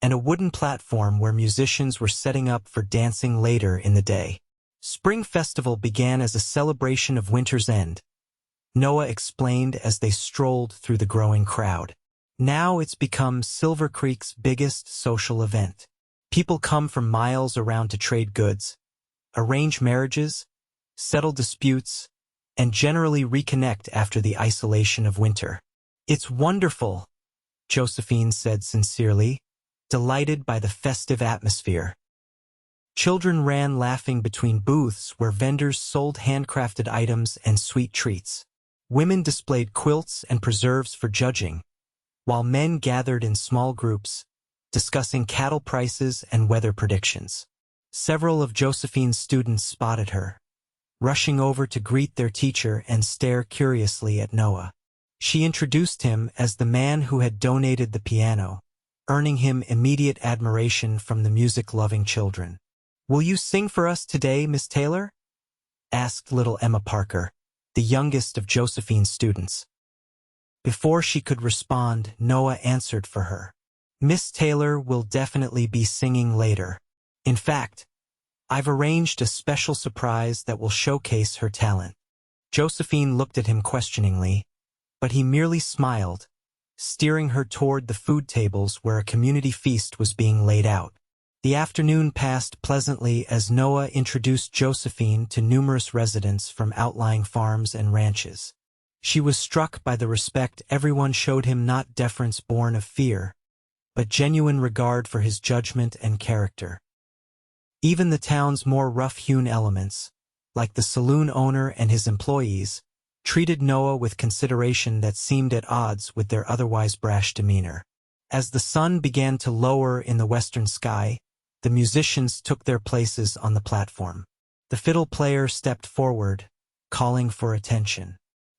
and a wooden platform where musicians were setting up for dancing later in the day. Spring Festival began as a celebration of winter's end, Noah explained as they strolled through the growing crowd. Now it's become Silvercreek's biggest social event. People come from miles around to trade goods, arrange marriages, settle disputes, and generally reconnect after the isolation of winter. It's wonderful, Josephine said sincerely, delighted by the festive atmosphere. Children ran laughing between booths where vendors sold handcrafted items and sweet treats. Women displayed quilts and preserves for judging, while men gathered in small groups, discussing cattle prices and weather predictions. Several of Josephine's students spotted her, rushing over to greet their teacher and stare curiously at Noah. She introduced him as the man who had donated the piano, earning him immediate admiration from the music-loving children. "Will you sing for us today, Miss Taylor?" asked little Emma Parker, the youngest of Josephine's students. Before she could respond, Noah answered for her. "Miss Taylor will definitely be singing later. In fact, I've arranged a special surprise that will showcase her talent." Josephine looked at him questioningly, but he merely smiled, steering her toward the food tables where a community feast was being laid out. The afternoon passed pleasantly as Noah introduced Josephine to numerous residents from outlying farms and ranches. She was struck by the respect everyone showed him, not deference born of fear, but genuine regard for his judgment and character. Even the town's more rough-hewn elements, like the saloon owner and his employees, treated Noah with consideration that seemed at odds with their otherwise brash demeanor. As the sun began to lower in the western sky, the musicians took their places on the platform. The fiddle player stepped forward, calling for attention.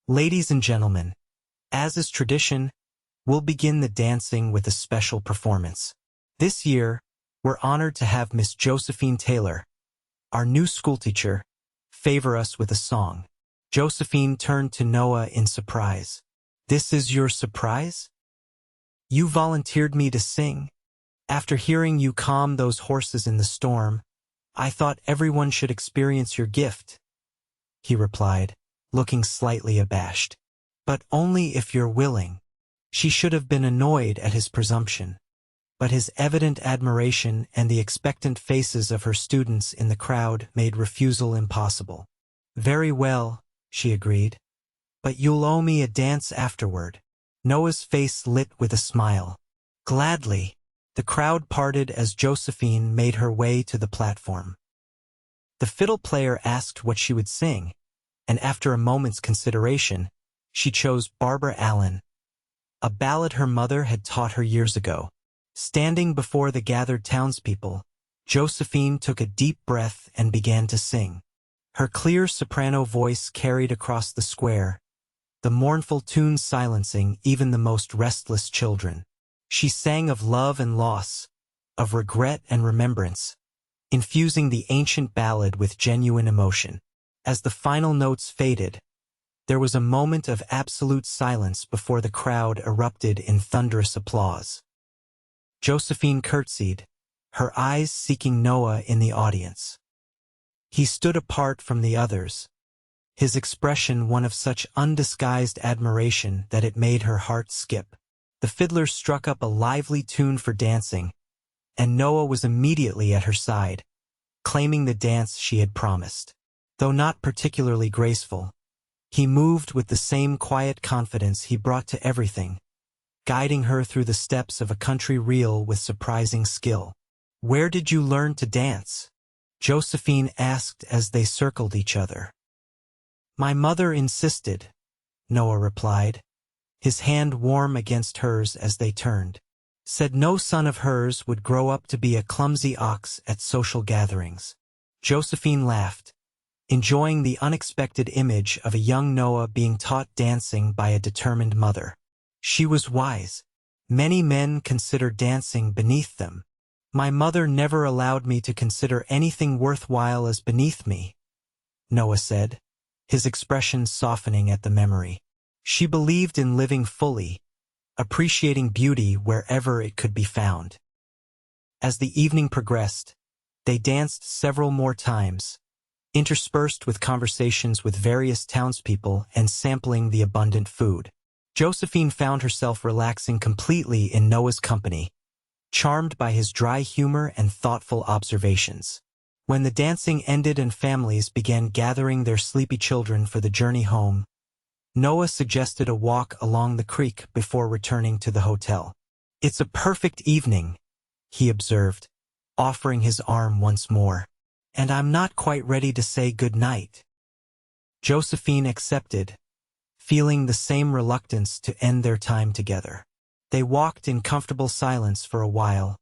"Ladies and gentlemen, as is tradition, we'll begin the dancing with a special performance. This year, we're honored to have Miss Josephine Taylor, our new schoolteacher, favor us with a song." Josephine turned to Noah in surprise. "This is your surprise? You volunteered me to sing? After hearing you calm those horses in the storm, I thought everyone should experience your gift," he replied, looking slightly abashed. "But only if you're willing." She should have been annoyed at his presumption, but his evident admiration and the expectant faces of her students in the crowd made refusal impossible. "Very well," she agreed, "but you'll owe me a dance afterward." Noah's face lit with a smile. "Gladly." The crowd parted as Josephine made her way to the platform. The fiddle player asked what she would sing, and after a moment's consideration, she chose Barbara Allen, a ballad her mother had taught her years ago. Standing before the gathered townspeople, Josephine took a deep breath and began to sing. Her clear soprano voice carried across the square, the mournful tune silencing even the most restless children. She sang of love and loss, of regret and remembrance, infusing the ancient ballad with genuine emotion. As the final notes faded, there was a moment of absolute silence before the crowd erupted in thunderous applause. Josephine curtsied, her eyes seeking Noah in the audience. He stood apart from the others, his expression one of such undisguised admiration that it made her heart skip. The fiddler struck up a lively tune for dancing, and Noah was immediately at her side, claiming the dance she had promised. Though not particularly graceful, he moved with the same quiet confidence he brought to everything, guiding her through the steps of a country reel with surprising skill. "Where did you learn to dance?" Josephine asked as they circled each other. "My mother insisted," Noah replied, his hand warm against hers as they turned. "Said no son of hers would grow up to be a clumsy ox at social gatherings." Josephine laughed, enjoying the unexpected image of a young Noah being taught dancing by a determined mother. She was wise. Many men consider dancing beneath them. "My mother never allowed me to consider anything worthwhile as beneath me," Noah said, his expression softening at the memory. She believed in living fully, appreciating beauty wherever it could be found. As the evening progressed, they danced several more times, interspersed with conversations with various townspeople and sampling the abundant food. Josephine found herself relaxing completely in Noah's company, charmed by his dry humor and thoughtful observations. When the dancing ended and families began gathering their sleepy children for the journey home, Noah suggested a walk along the creek before returning to the hotel. "It's a perfect evening," he observed, offering his arm once more. "And I'm not quite ready to say good night." Josephine accepted, feeling the same reluctance to end their time together. They walked in comfortable silence for a while,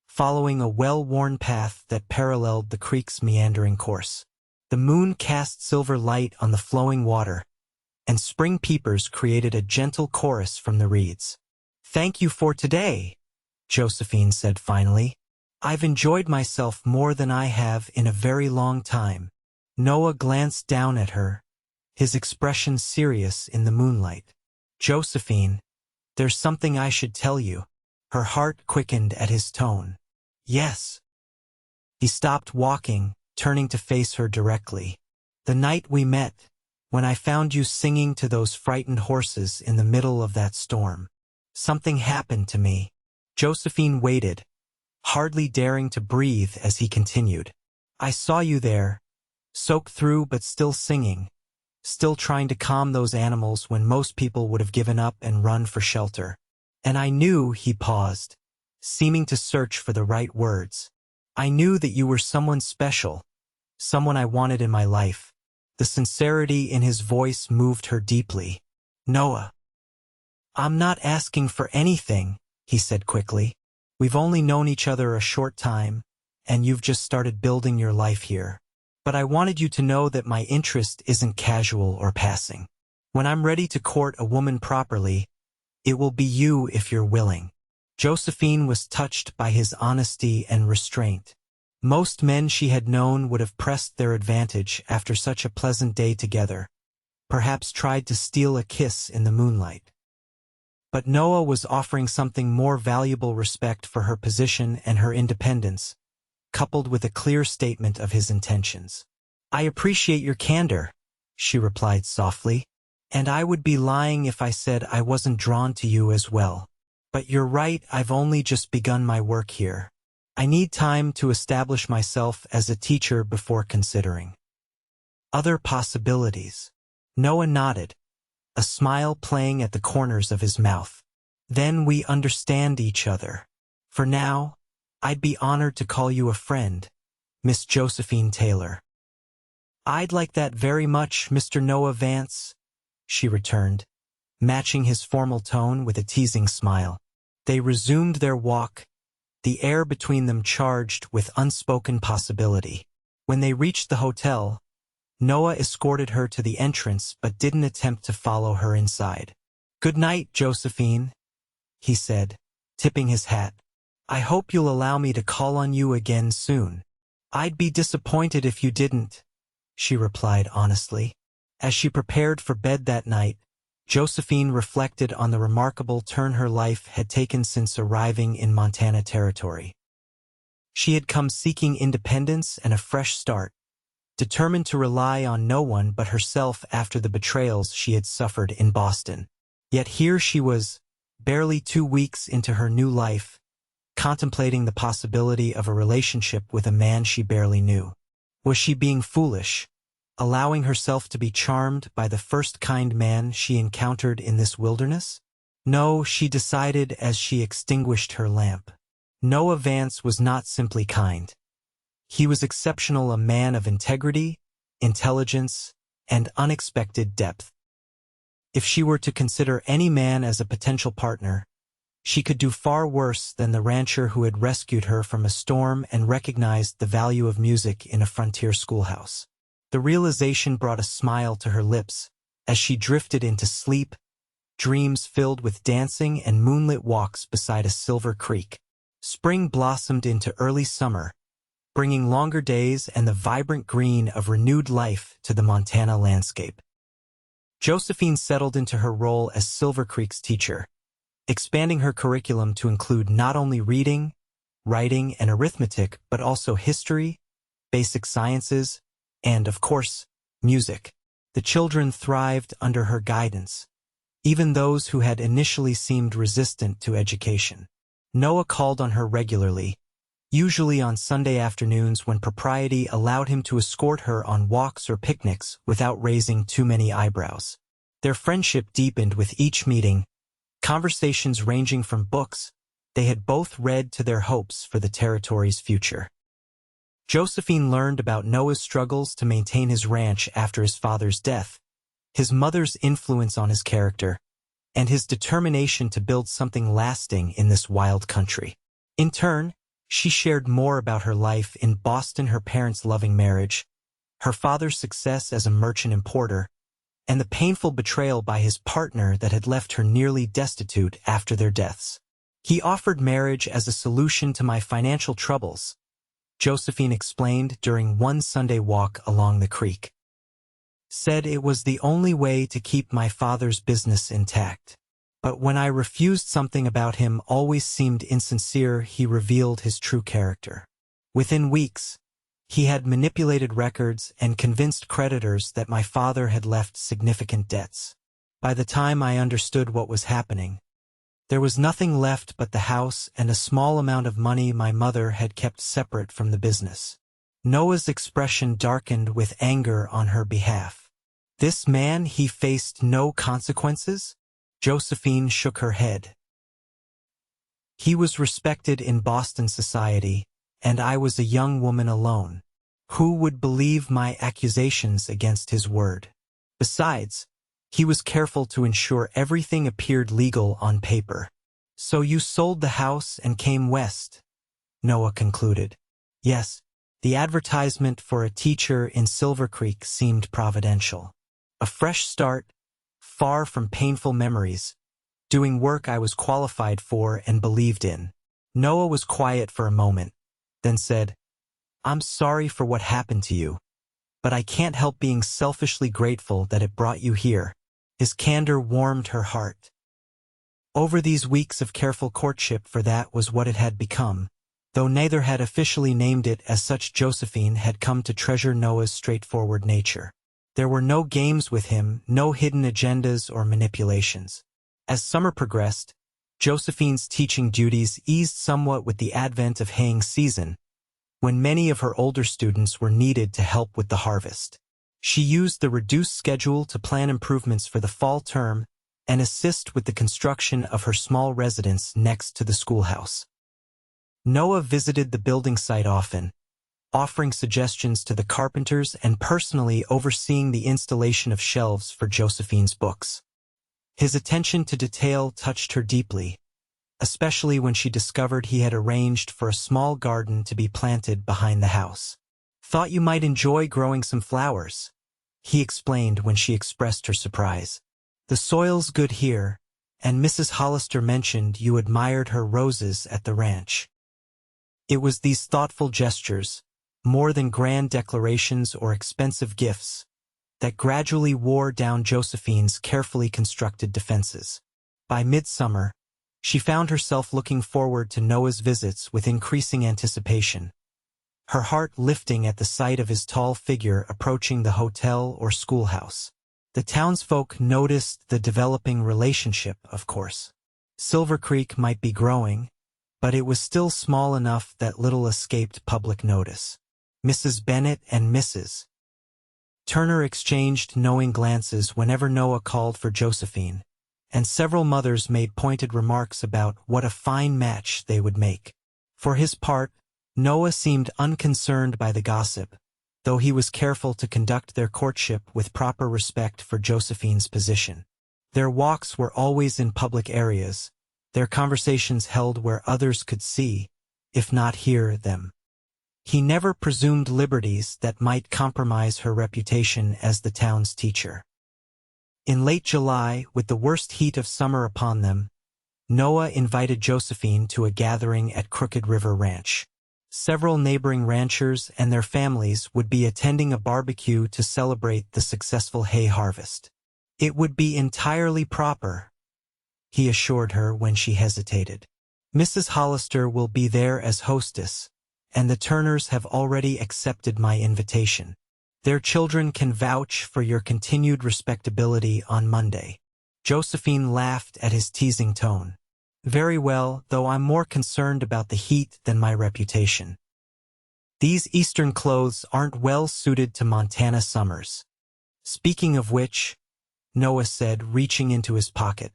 following a well-worn path that paralleled the creek's meandering course. The moon cast silver light on the flowing water, and spring peepers created a gentle chorus from the reeds. "Thank you for today," Josephine said finally. "I've enjoyed myself more than I have in a very long time." Noah glanced down at her, his expression serious in the moonlight. "Josephine, there's something I should tell you." Her heart quickened at his tone. "Yes." He stopped walking, turning to face her directly. "The night we met, when I found you singing to those frightened horses in the middle of that storm, something happened to me." Josephine waited, hardly daring to breathe as he continued. "I saw you there, soaked through but still singing, still trying to calm those animals when most people would have given up and run for shelter. And I knew," he paused, seeming to search for the right words. "I knew that you were someone special, someone I wanted in my life." The sincerity in his voice moved her deeply. "Noah, I'm not asking for anything," he said quickly. "We've only known each other a short time, and you've just started building your life here. But I wanted you to know that my interest isn't casual or passing. When I'm ready to court a woman properly, it will be you if you're willing." Josephine was touched by his honesty and restraint. Most men she had known would have pressed their advantage after such a pleasant day together, perhaps tried to steal a kiss in the moonlight. But Noah was offering something more valuable: respect for her position and her independence, coupled with a clear statement of his intentions. "I appreciate your candor," she replied softly, "and I would be lying if I said I wasn't drawn to you as well. But you're right, I've only just begun my work here. I need time to establish myself as a teacher before considering other possibilities." Noah nodded, a smile playing at the corners of his mouth. "Then we understand each other. For now, I'd be honored to call you a friend, Miss Josephine Taylor." "I'd like that very much, Mr. Noah Vance," she returned, matching his formal tone with a teasing smile. They resumed their walk, the air between them charged with unspoken possibility. When they reached the hotel, Noah escorted her to the entrance but didn't attempt to follow her inside. "Good night, Josephine," he said, tipping his hat. "I hope you'll allow me to call on you again soon." "I'd be disappointed if you didn't," she replied honestly. As she prepared for bed that night, Josephine reflected on the remarkable turn her life had taken since arriving in Montana Territory. She had come seeking independence and a fresh start, determined to rely on no one but herself after the betrayals she had suffered in Boston. Yet here she was, barely 2 weeks into her new life, contemplating the possibility of a relationship with a man she barely knew. Was she being foolish, allowing herself to be charmed by the first kind man she encountered in this wilderness? No, she decided as she extinguished her lamp. Noah Vance was not simply kind. He was exceptional, a man of integrity, intelligence, and unexpected depth. If she were to consider any man as a potential partner, she could do far worse than the rancher who had rescued her from a storm and recognized the value of music in a frontier schoolhouse. The realization brought a smile to her lips as she drifted into sleep, dreams filled with dancing and moonlit walks beside a silver creek. Spring blossomed into early summer, bringing longer days and the vibrant green of renewed life to the Montana landscape. Josephine settled into her role as Silvercreek's teacher, expanding her curriculum to include not only reading, writing, and arithmetic, but also history, basic sciences, And, of course, music. The children thrived under her guidance, even those who had initially seemed resistant to education. Noah called on her regularly, usually on Sunday afternoons when propriety allowed him to escort her on walks or picnics without raising too many eyebrows. Their friendship deepened with each meeting, conversations ranging from books they had both read to their hopes for the territory's future. Josephine learned about Noah's struggles to maintain his ranch after his father's death, his mother's influence on his character, and his determination to build something lasting in this wild country. In turn, she shared more about her life in Boston, her parents' loving marriage, her father's success as a merchant importer, and the painful betrayal by his partner that had left her nearly destitute after their deaths. "He offered marriage as a solution to my financial troubles," Josephine explained during one Sunday walk along the creek. "Said it was the only way to keep my father's business intact. But when I refused, something about him always seemed insincere. He revealed his true character. Within weeks, he had manipulated records and convinced creditors that my father had left significant debts. By the time I understood what was happening, there was nothing left but the house and a small amount of money my mother had kept separate from the business." Noah's expression darkened with anger on her behalf. "This man, he faced no consequences?" Josephine shook her head. "He was respected in Boston society, and I was a young woman alone. Who would believe my accusations against his word? Besides, he was careful to ensure everything appeared legal on paper." "So you sold the house and came west," Noah concluded. "Yes, the advertisement for a teacher in Silvercreek seemed providential. A fresh start, far from painful memories, doing work I was qualified for and believed in." Noah was quiet for a moment, then said, "I'm sorry for what happened to you, but I can't help being selfishly grateful that it brought you here." His candor warmed her heart. Over these weeks of careful courtship, for that was what it had become, though neither had officially named it as such, Josephine had come to treasure Noah's straightforward nature. There were no games with him, no hidden agendas or manipulations. As summer progressed, Josephine's teaching duties eased somewhat with the advent of haying season, when many of her older students were needed to help with the harvest. She used the reduced schedule to plan improvements for the fall term and assist with the construction of her small residence next to the schoolhouse. Noah visited the building site often, offering suggestions to the carpenters and personally overseeing the installation of shelves for Josephine's books. His attention to detail touched her deeply, especially when she discovered he had arranged for a small garden to be planted behind the house. "Thought you might enjoy growing some flowers," he explained when she expressed her surprise. "The soil's good here, and Mrs. Hollister mentioned you admired her roses at the ranch." It was these thoughtful gestures, more than grand declarations or expensive gifts, that gradually wore down Josephine's carefully constructed defenses. By midsummer, she found herself looking forward to Noah's visits with increasing anticipation, her heart lifting at the sight of his tall figure approaching the hotel or schoolhouse. The townsfolk noticed the developing relationship, of course. Silvercreek might be growing, but it was still small enough that little escaped public notice. Mrs. Bennett and Mrs. Turner exchanged knowing glances whenever Noah called for Josephine, and several mothers made pointed remarks about what a fine match they would make. For his part, Noah seemed unconcerned by the gossip, though he was careful to conduct their courtship with proper respect for Josephine's position. Their walks were always in public areas, their conversations held where others could see, if not hear, them. He never presumed liberties that might compromise her reputation as the town's teacher. In late July, with the worst heat of summer upon them, Noah invited Josephine to a gathering at Crooked River Ranch. Several neighboring ranchers and their families would be attending a barbecue to celebrate the successful hay harvest. "It would be entirely proper," he assured her when she hesitated. "Mrs. Hollister will be there as hostess, and the Turners have already accepted my invitation. Their children can vouch for your continued respectability on Monday. Josephine laughed at his teasing tone. Very well, though I'm more concerned about the heat than my reputation. These Eastern clothes aren't well suited to Montana summers. Speaking of which, Noah said, reaching into his pocket.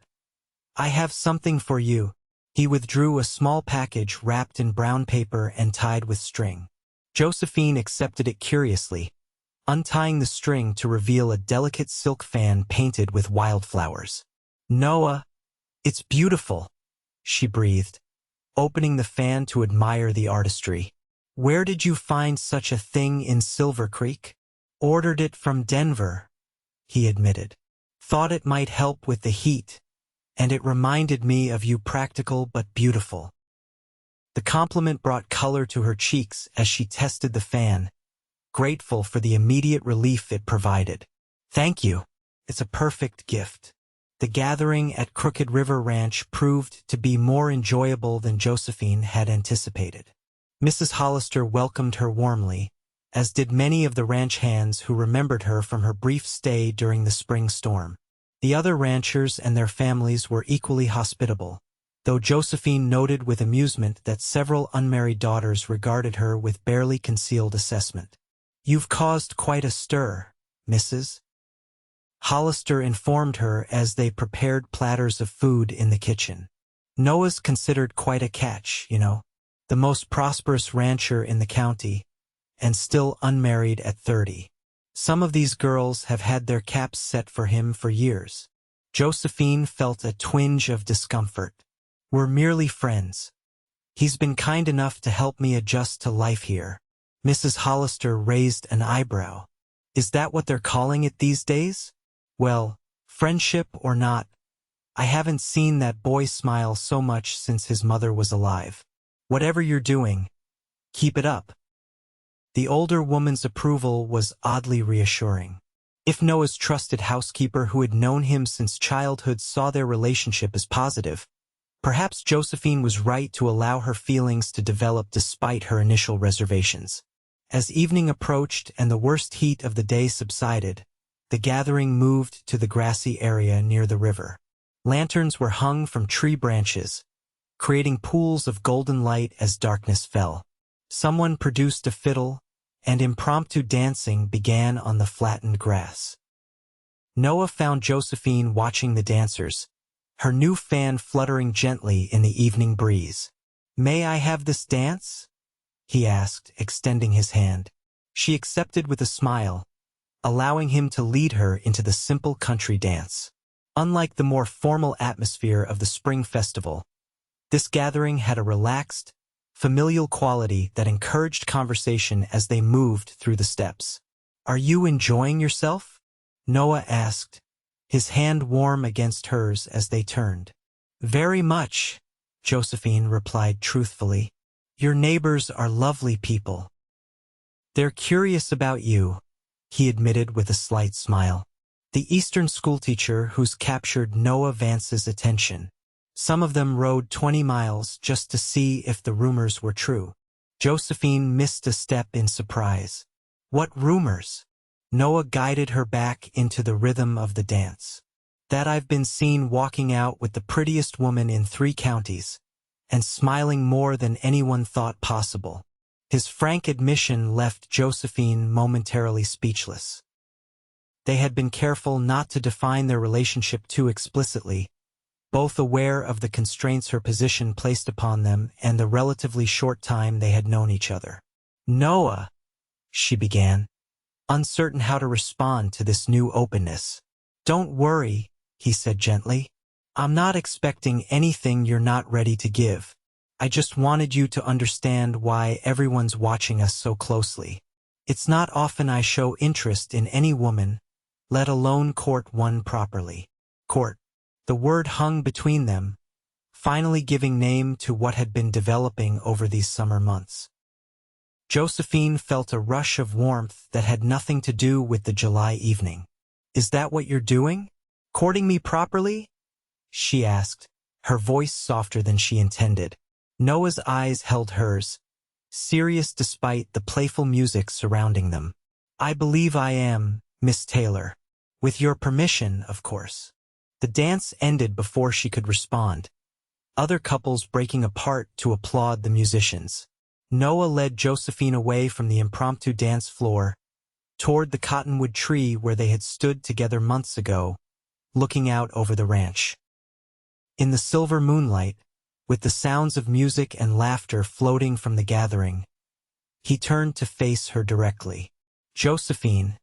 I have something for you. He withdrew a small package wrapped in brown paper and tied with string. Josephine accepted it curiously, untying the string to reveal a delicate silk fan painted with wildflowers. Noah, it's beautiful, she breathed, opening the fan to admire the artistry. Where did you find such a thing in Silvercreek? Ordered it from Denver, he admitted. Thought it might help with the heat, and it reminded me of you, practical but beautiful. The compliment brought color to her cheeks as she tested the fan, grateful for the immediate relief it provided. Thank you. It's a perfect gift. The gathering at Crooked River Ranch proved to be more enjoyable than Josephine had anticipated. Mrs. Hollister welcomed her warmly, as did many of the ranch hands who remembered her from her brief stay during the spring storm. The other ranchers and their families were equally hospitable, though Josephine noted with amusement that several unmarried daughters regarded her with barely concealed assessment. You've caused quite a stir, Mrs. Hollister informed her as they prepared platters of food in the kitchen. Noah's considered quite a catch, you know, the most prosperous rancher in the county, and still unmarried at 30. Some of these girls have had their caps set for him for years. Josephine felt a twinge of discomfort. We're merely friends. He's been kind enough to help me adjust to life here. Mrs. Hollister raised an eyebrow. Is that what they're calling it these days? Well, friendship or not, I haven't seen that boy smile so much since his mother was alive. Whatever you're doing, keep it up. The older woman's approval was oddly reassuring. If Noah's trusted housekeeper who had known him since childhood saw their relationship as positive, perhaps Josephine was right to allow her feelings to develop despite her initial reservations. As evening approached and the worst heat of the day subsided, the gathering moved to the grassy area near the river. Lanterns were hung from tree branches, creating pools of golden light as darkness fell. Someone produced a fiddle, and impromptu dancing began on the flattened grass. Noah found Josephine watching the dancers, her new fan fluttering gently in the evening breeze. May I have this dance? He asked, extending his hand. She accepted with a smile, allowing him to lead her into the simple country dance. Unlike the more formal atmosphere of the spring festival, this gathering had a relaxed, familial quality that encouraged conversation as they moved through the steps. Are you enjoying yourself? Noah asked, his hand warm against hers as they turned. Very much, Josephine replied truthfully. Your neighbors are lovely people. They're curious about you, he admitted with a slight smile. The Eastern schoolteacher who's captured Noah Vance's attention. Some of them rode 20 miles just to see if the rumors were true. Josephine missed a step in surprise. What rumors? Noah guided her back into the rhythm of the dance. That I've been seen walking out with the prettiest woman in 3 counties, and smiling more than anyone thought possible. His frank admission left Josephine momentarily speechless. They had been careful not to define their relationship too explicitly, both aware of the constraints her position placed upon them and the relatively short time they had known each other. Noah, she began, uncertain how to respond to this new openness. Don't worry, he said gently. I'm not expecting anything you're not ready to give. I just wanted you to understand why everyone's watching us so closely. It's not often I show interest in any woman, let alone court one properly. Court. The word hung between them, finally giving name to what had been developing over these summer months. Josephine felt a rush of warmth that had nothing to do with the July evening. Is that what you're doing? Courting me properly? She asked, her voice softer than she intended. Noah's eyes held hers, serious despite the playful music surrounding them. I believe I am, Miss Taylor. With your permission, of course. The dance ended before she could respond, other couples breaking apart to applaud the musicians. Noah led Josephine away from the impromptu dance floor, toward the cottonwood tree where they had stood together months ago, looking out over the ranch. In the silver moonlight, with the sounds of music and laughter floating from the gathering, he turned to face her directly. Josephine,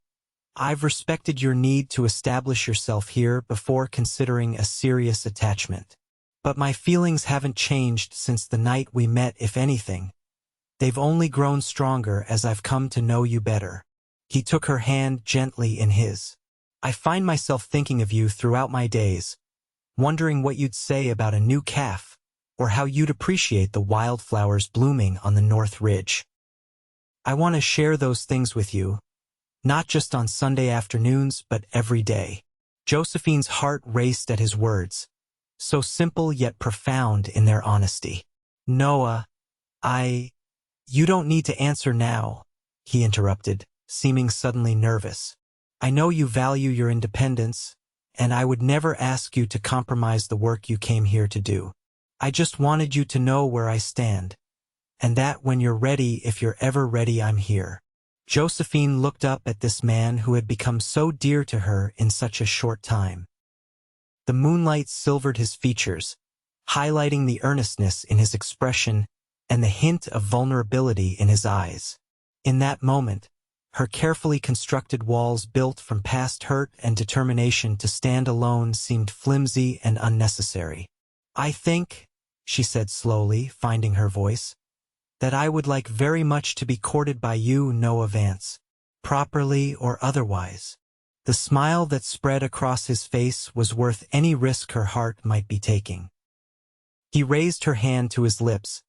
I've respected your need to establish yourself here before considering a serious attachment. But my feelings haven't changed since the night we met, if anything. They've only grown stronger as I've come to know you better. He took her hand gently in his. I find myself thinking of you throughout my days, wondering what you'd say about a new calf, or how you'd appreciate the wildflowers blooming on the North Ridge. I want to share those things with you, not just on Sunday afternoons, but every day. Josephine's heart raced at his words, so simple yet profound in their honesty. Noah, you don't need to answer now, he interrupted, seeming suddenly nervous. I know you value your independence, and I would never ask you to compromise the work you came here to do. I just wanted you to know where I stand, and that when you're ready, if you're ever ready, I'm here. Josephine looked up at this man who had become so dear to her in such a short time. The moonlight silvered his features, highlighting the earnestness in his expression and the hint of vulnerability in his eyes. In that moment, her carefully constructed walls built from past hurt and determination to stand alone seemed flimsy and unnecessary. I think, she said slowly, finding her voice, that I would like very much to be courted by you, Noah Vance, properly or otherwise. The smile that spread across his face was worth any risk her heart might be taking. He raised her hand to his lips,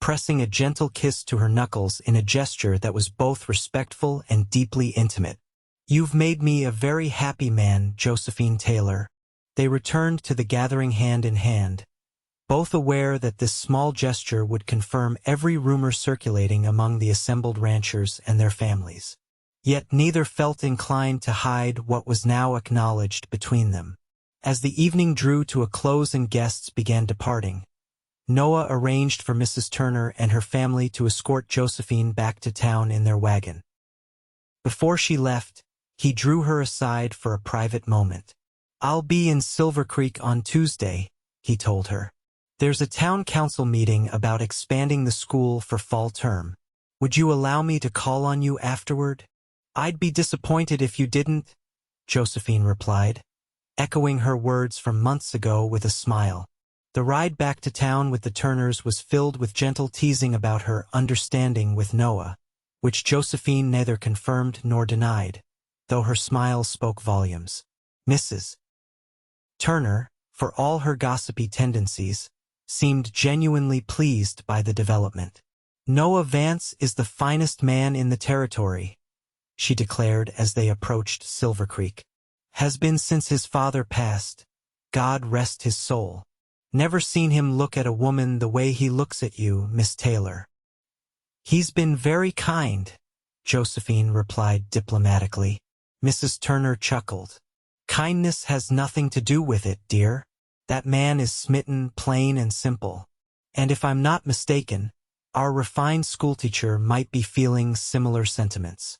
pressing a gentle kiss to her knuckles in a gesture that was both respectful and deeply intimate. You've made me a very happy man, Josephine Taylor. They returned to the gathering hand in hand, both aware that this small gesture would confirm every rumor circulating among the assembled ranchers and their families. Yet neither felt inclined to hide what was now acknowledged between them. As the evening drew to a close and guests began departing, Noah arranged for Mrs. Turner and her family to escort Josephine back to town in their wagon. Before she left, he drew her aside for a private moment. I'll be in Silvercreek on Tuesday, he told her. There's a town council meeting about expanding the school for fall term. Would you allow me to call on you afterward? I'd be disappointed if you didn't, Josephine replied, echoing her words from months ago with a smile. The ride back to town with the Turners was filled with gentle teasing about her understanding with Noah, which Josephine neither confirmed nor denied, though her smile spoke volumes. Mrs. Turner, for all her gossipy tendencies, seemed genuinely pleased by the development. Noah Vance is the finest man in the territory, she declared as they approached Silvercreek. Has been since his father passed, God rest his soul. Never seen him look at a woman the way he looks at you, Miss Taylor. He's been very kind, Josephine replied diplomatically. Mrs. Turner chuckled. Kindness has nothing to do with it, dear. That man is smitten, plain and simple. And if I'm not mistaken, our refined schoolteacher might be feeling similar sentiments.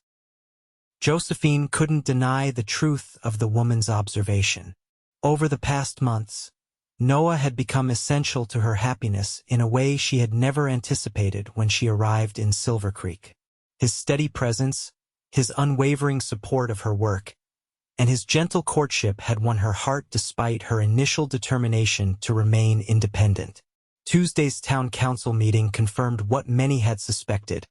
Josephine couldn't deny the truth of the woman's observation. Over the past months, Noah had become essential to her happiness in a way she had never anticipated when she arrived in Silvercreek. His steady presence, his unwavering support of her work, and his gentle courtship had won her heart despite her initial determination to remain independent. Tuesday's town council meeting confirmed what many had suspected.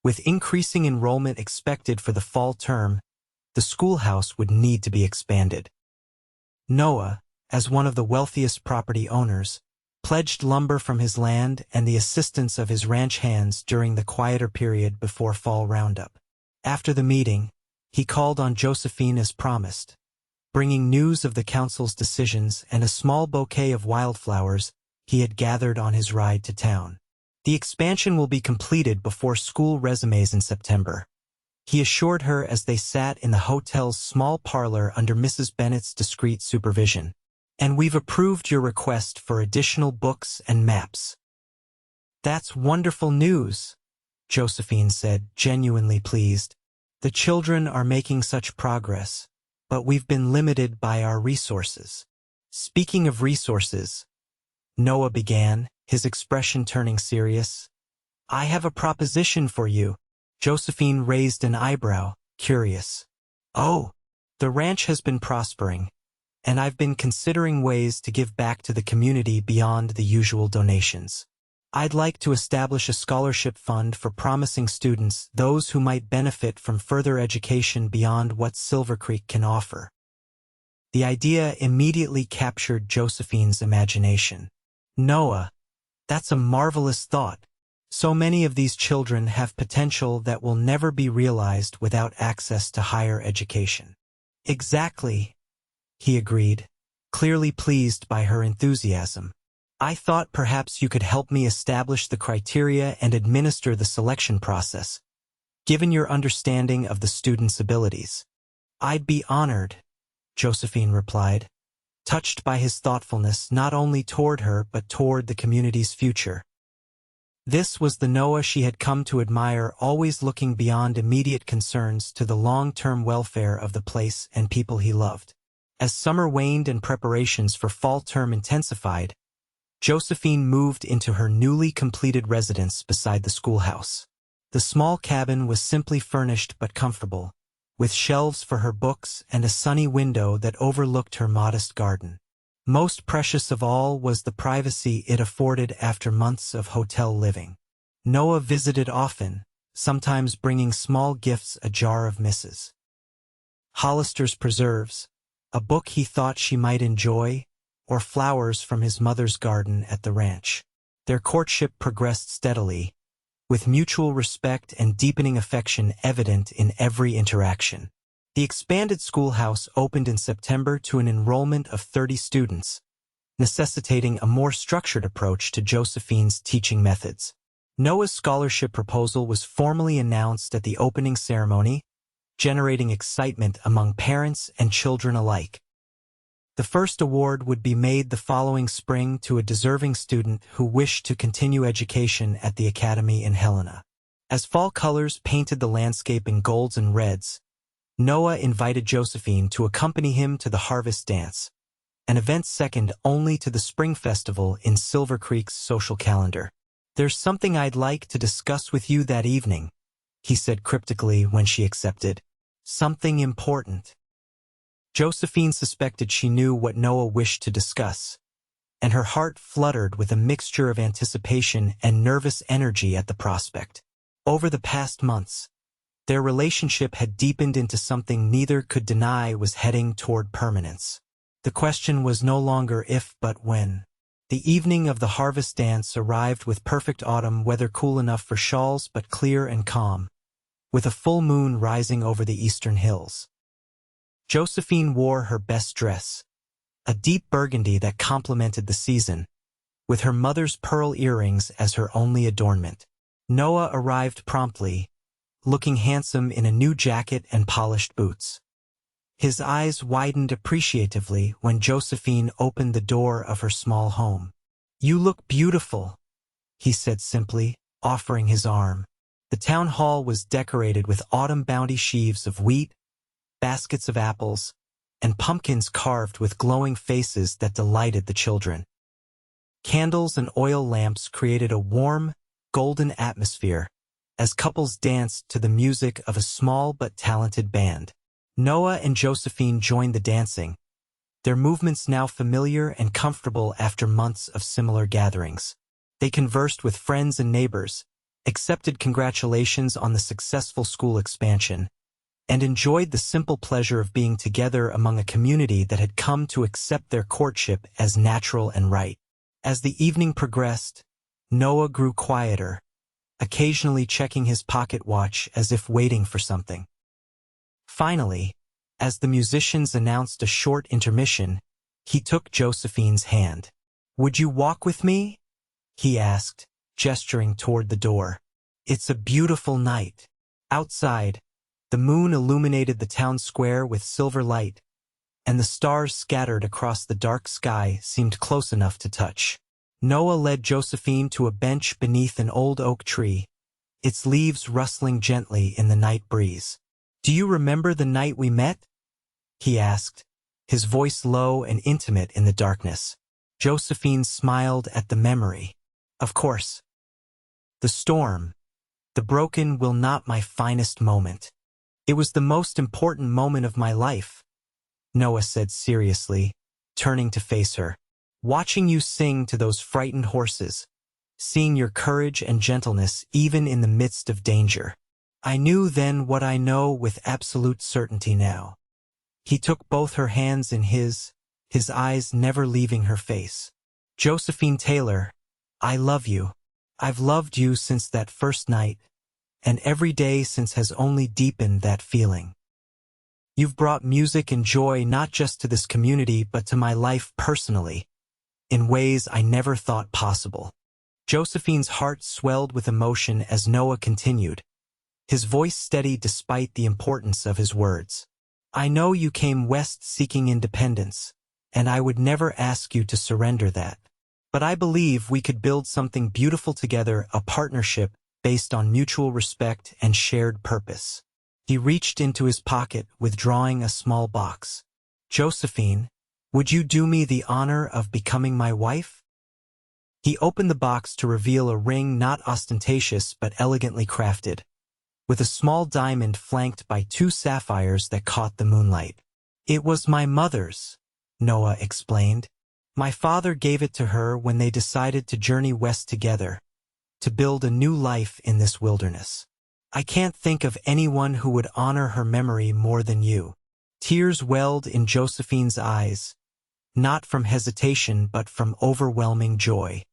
With increasing enrollment expected for the fall term, the schoolhouse would need to be expanded. Noah, as one of the wealthiest property owners, pledged lumber from his land and the assistance of his ranch hands during the quieter period before fall roundup. After the meeting, he called on Josephine as promised, bringing news of the council's decisions and a small bouquet of wildflowers he had gathered on his ride to town. The expansion will be completed before school resumes in September, he assured her as they sat in the hotel's small parlor under Mrs. Bennet's discreet supervision. "And we've approved your request for additional books and maps." "That's wonderful news," Josephine said, genuinely pleased. "The children are making such progress, but we've been limited by our resources." "Speaking of resources," Noah began, his expression turning serious, "I have a proposition for you." Josephine raised an eyebrow, curious. "Oh, the ranch has been prospering, and I've been considering ways to give back to the community beyond the usual donations. I'd like to establish a scholarship fund for promising students, those who might benefit from further education beyond what Silvercreek can offer." The idea immediately captured Josephine's imagination. "Noah, that's a marvelous thought. So many of these children have potential that will never be realized without access to higher education." "Exactly," he agreed, clearly pleased by her enthusiasm. "I thought perhaps you could help me establish the criteria and administer the selection process, given your understanding of the students' abilities." "I'd be honored," Josephine replied, touched by his thoughtfulness not only toward her but toward the community's future. This was the Noah she had come to admire, always looking beyond immediate concerns to the long-term welfare of the place and people he loved. As summer waned and preparations for fall term intensified, Josephine moved into her newly completed residence beside the schoolhouse. The small cabin was simply furnished but comfortable, with shelves for her books and a sunny window that overlooked her modest garden. Most precious of all was the privacy it afforded after months of hotel living. Noah visited often, sometimes bringing small gifts, a jar of Mrs. Hollister's preserves, a book he thought she might enjoy, or flowers from his mother's garden at the ranch. Their courtship progressed steadily, with mutual respect and deepening affection evident in every interaction. The expanded schoolhouse opened in September to an enrollment of 30 students, necessitating a more structured approach to Josephine's teaching methods. Noah's scholarship proposal was formally announced at the opening ceremony, generating excitement among parents and children alike. The first award would be made the following spring to a deserving student who wished to continue education at the academy in Helena. As fall colors painted the landscape in golds and reds, Noah invited Josephine to accompany him to the Harvest Dance, an event second only to the Spring Festival in Silvercreek's social calendar. "There's something I'd like to discuss with you that evening," he said cryptically when she accepted. "Something important." Josephine suspected she knew what Noah wished to discuss, and her heart fluttered with a mixture of anticipation and nervous energy at the prospect. Over the past months, their relationship had deepened into something neither could deny was heading toward permanence. The question was no longer if but when. The evening of the Harvest Dance arrived with perfect autumn weather, cool enough for shawls but clear and calm, with a full moon rising over the eastern hills. Josephine wore her best dress, a deep burgundy that complemented the season, with her mother's pearl earrings as her only adornment. Noah arrived promptly, looking handsome in a new jacket and polished boots. His eyes widened appreciatively when Josephine opened the door of her small home. "You look beautiful," he said simply, offering his arm. The town hall was decorated with autumn bounty sheaves of wheat, baskets of apples, and pumpkins carved with glowing faces that delighted the children. Candles and oil lamps created a warm, golden atmosphere as couples danced to the music of a small but talented band. Noah and Josephine joined the dancing, their movements now familiar and comfortable after months of similar gatherings. They conversed with friends and neighbors, accepted congratulations on the successful school expansion, and enjoyed the simple pleasure of being together among a community that had come to accept their courtship as natural and right. As the evening progressed, Noah grew quieter, occasionally checking his pocket watch as if waiting for something. Finally, as the musicians announced a short intermission, he took Josephine's hand. "Would you walk with me?" he asked, gesturing toward the door. "It's a beautiful night. Outside, The moon illuminated the town square with silver light, and the stars scattered across the dark sky seemed close enough to touch. Noah led Josephine to a bench beneath an old oak tree, its leaves rustling gently in the night breeze. "Do you remember the night we met?" he asked, his voice low and intimate in the darkness. Josephine smiled at the memory. "Of course. The storm, the broken will not my finest moment. It was the most important moment of my life," Noah said seriously, turning to face her. "Watching you sing to those frightened horses, seeing your courage and gentleness even in the midst of danger. I knew then what I know with absolute certainty now." He took both her hands in his eyes never leaving her face. "Josephine Taylor, I love you. I've loved you since that first night, and every day since has only deepened that feeling. You've brought music and joy not just to this community but to my life personally, in ways I never thought possible." Josephine's heart swelled with emotion as Noah continued, his voice steady despite the importance of his words. "I know you came west seeking independence, and I would never ask you to surrender that. But I believe we could build something beautiful together, a partnership based on mutual respect and shared purpose." He reached into his pocket, withdrawing a small box. "Josephine, would you do me the honor of becoming my wife?" He opened the box to reveal a ring not ostentatious but elegantly crafted, with a small diamond flanked by 2 sapphires that caught the moonlight. "It was my mother's," Noah explained. "My father gave it to her when they decided to journey west together, to build a new life in this wilderness. I can't think of anyone who would honor her memory more than you." Tears welled in Josephine's eyes, not from hesitation but from overwhelming joy.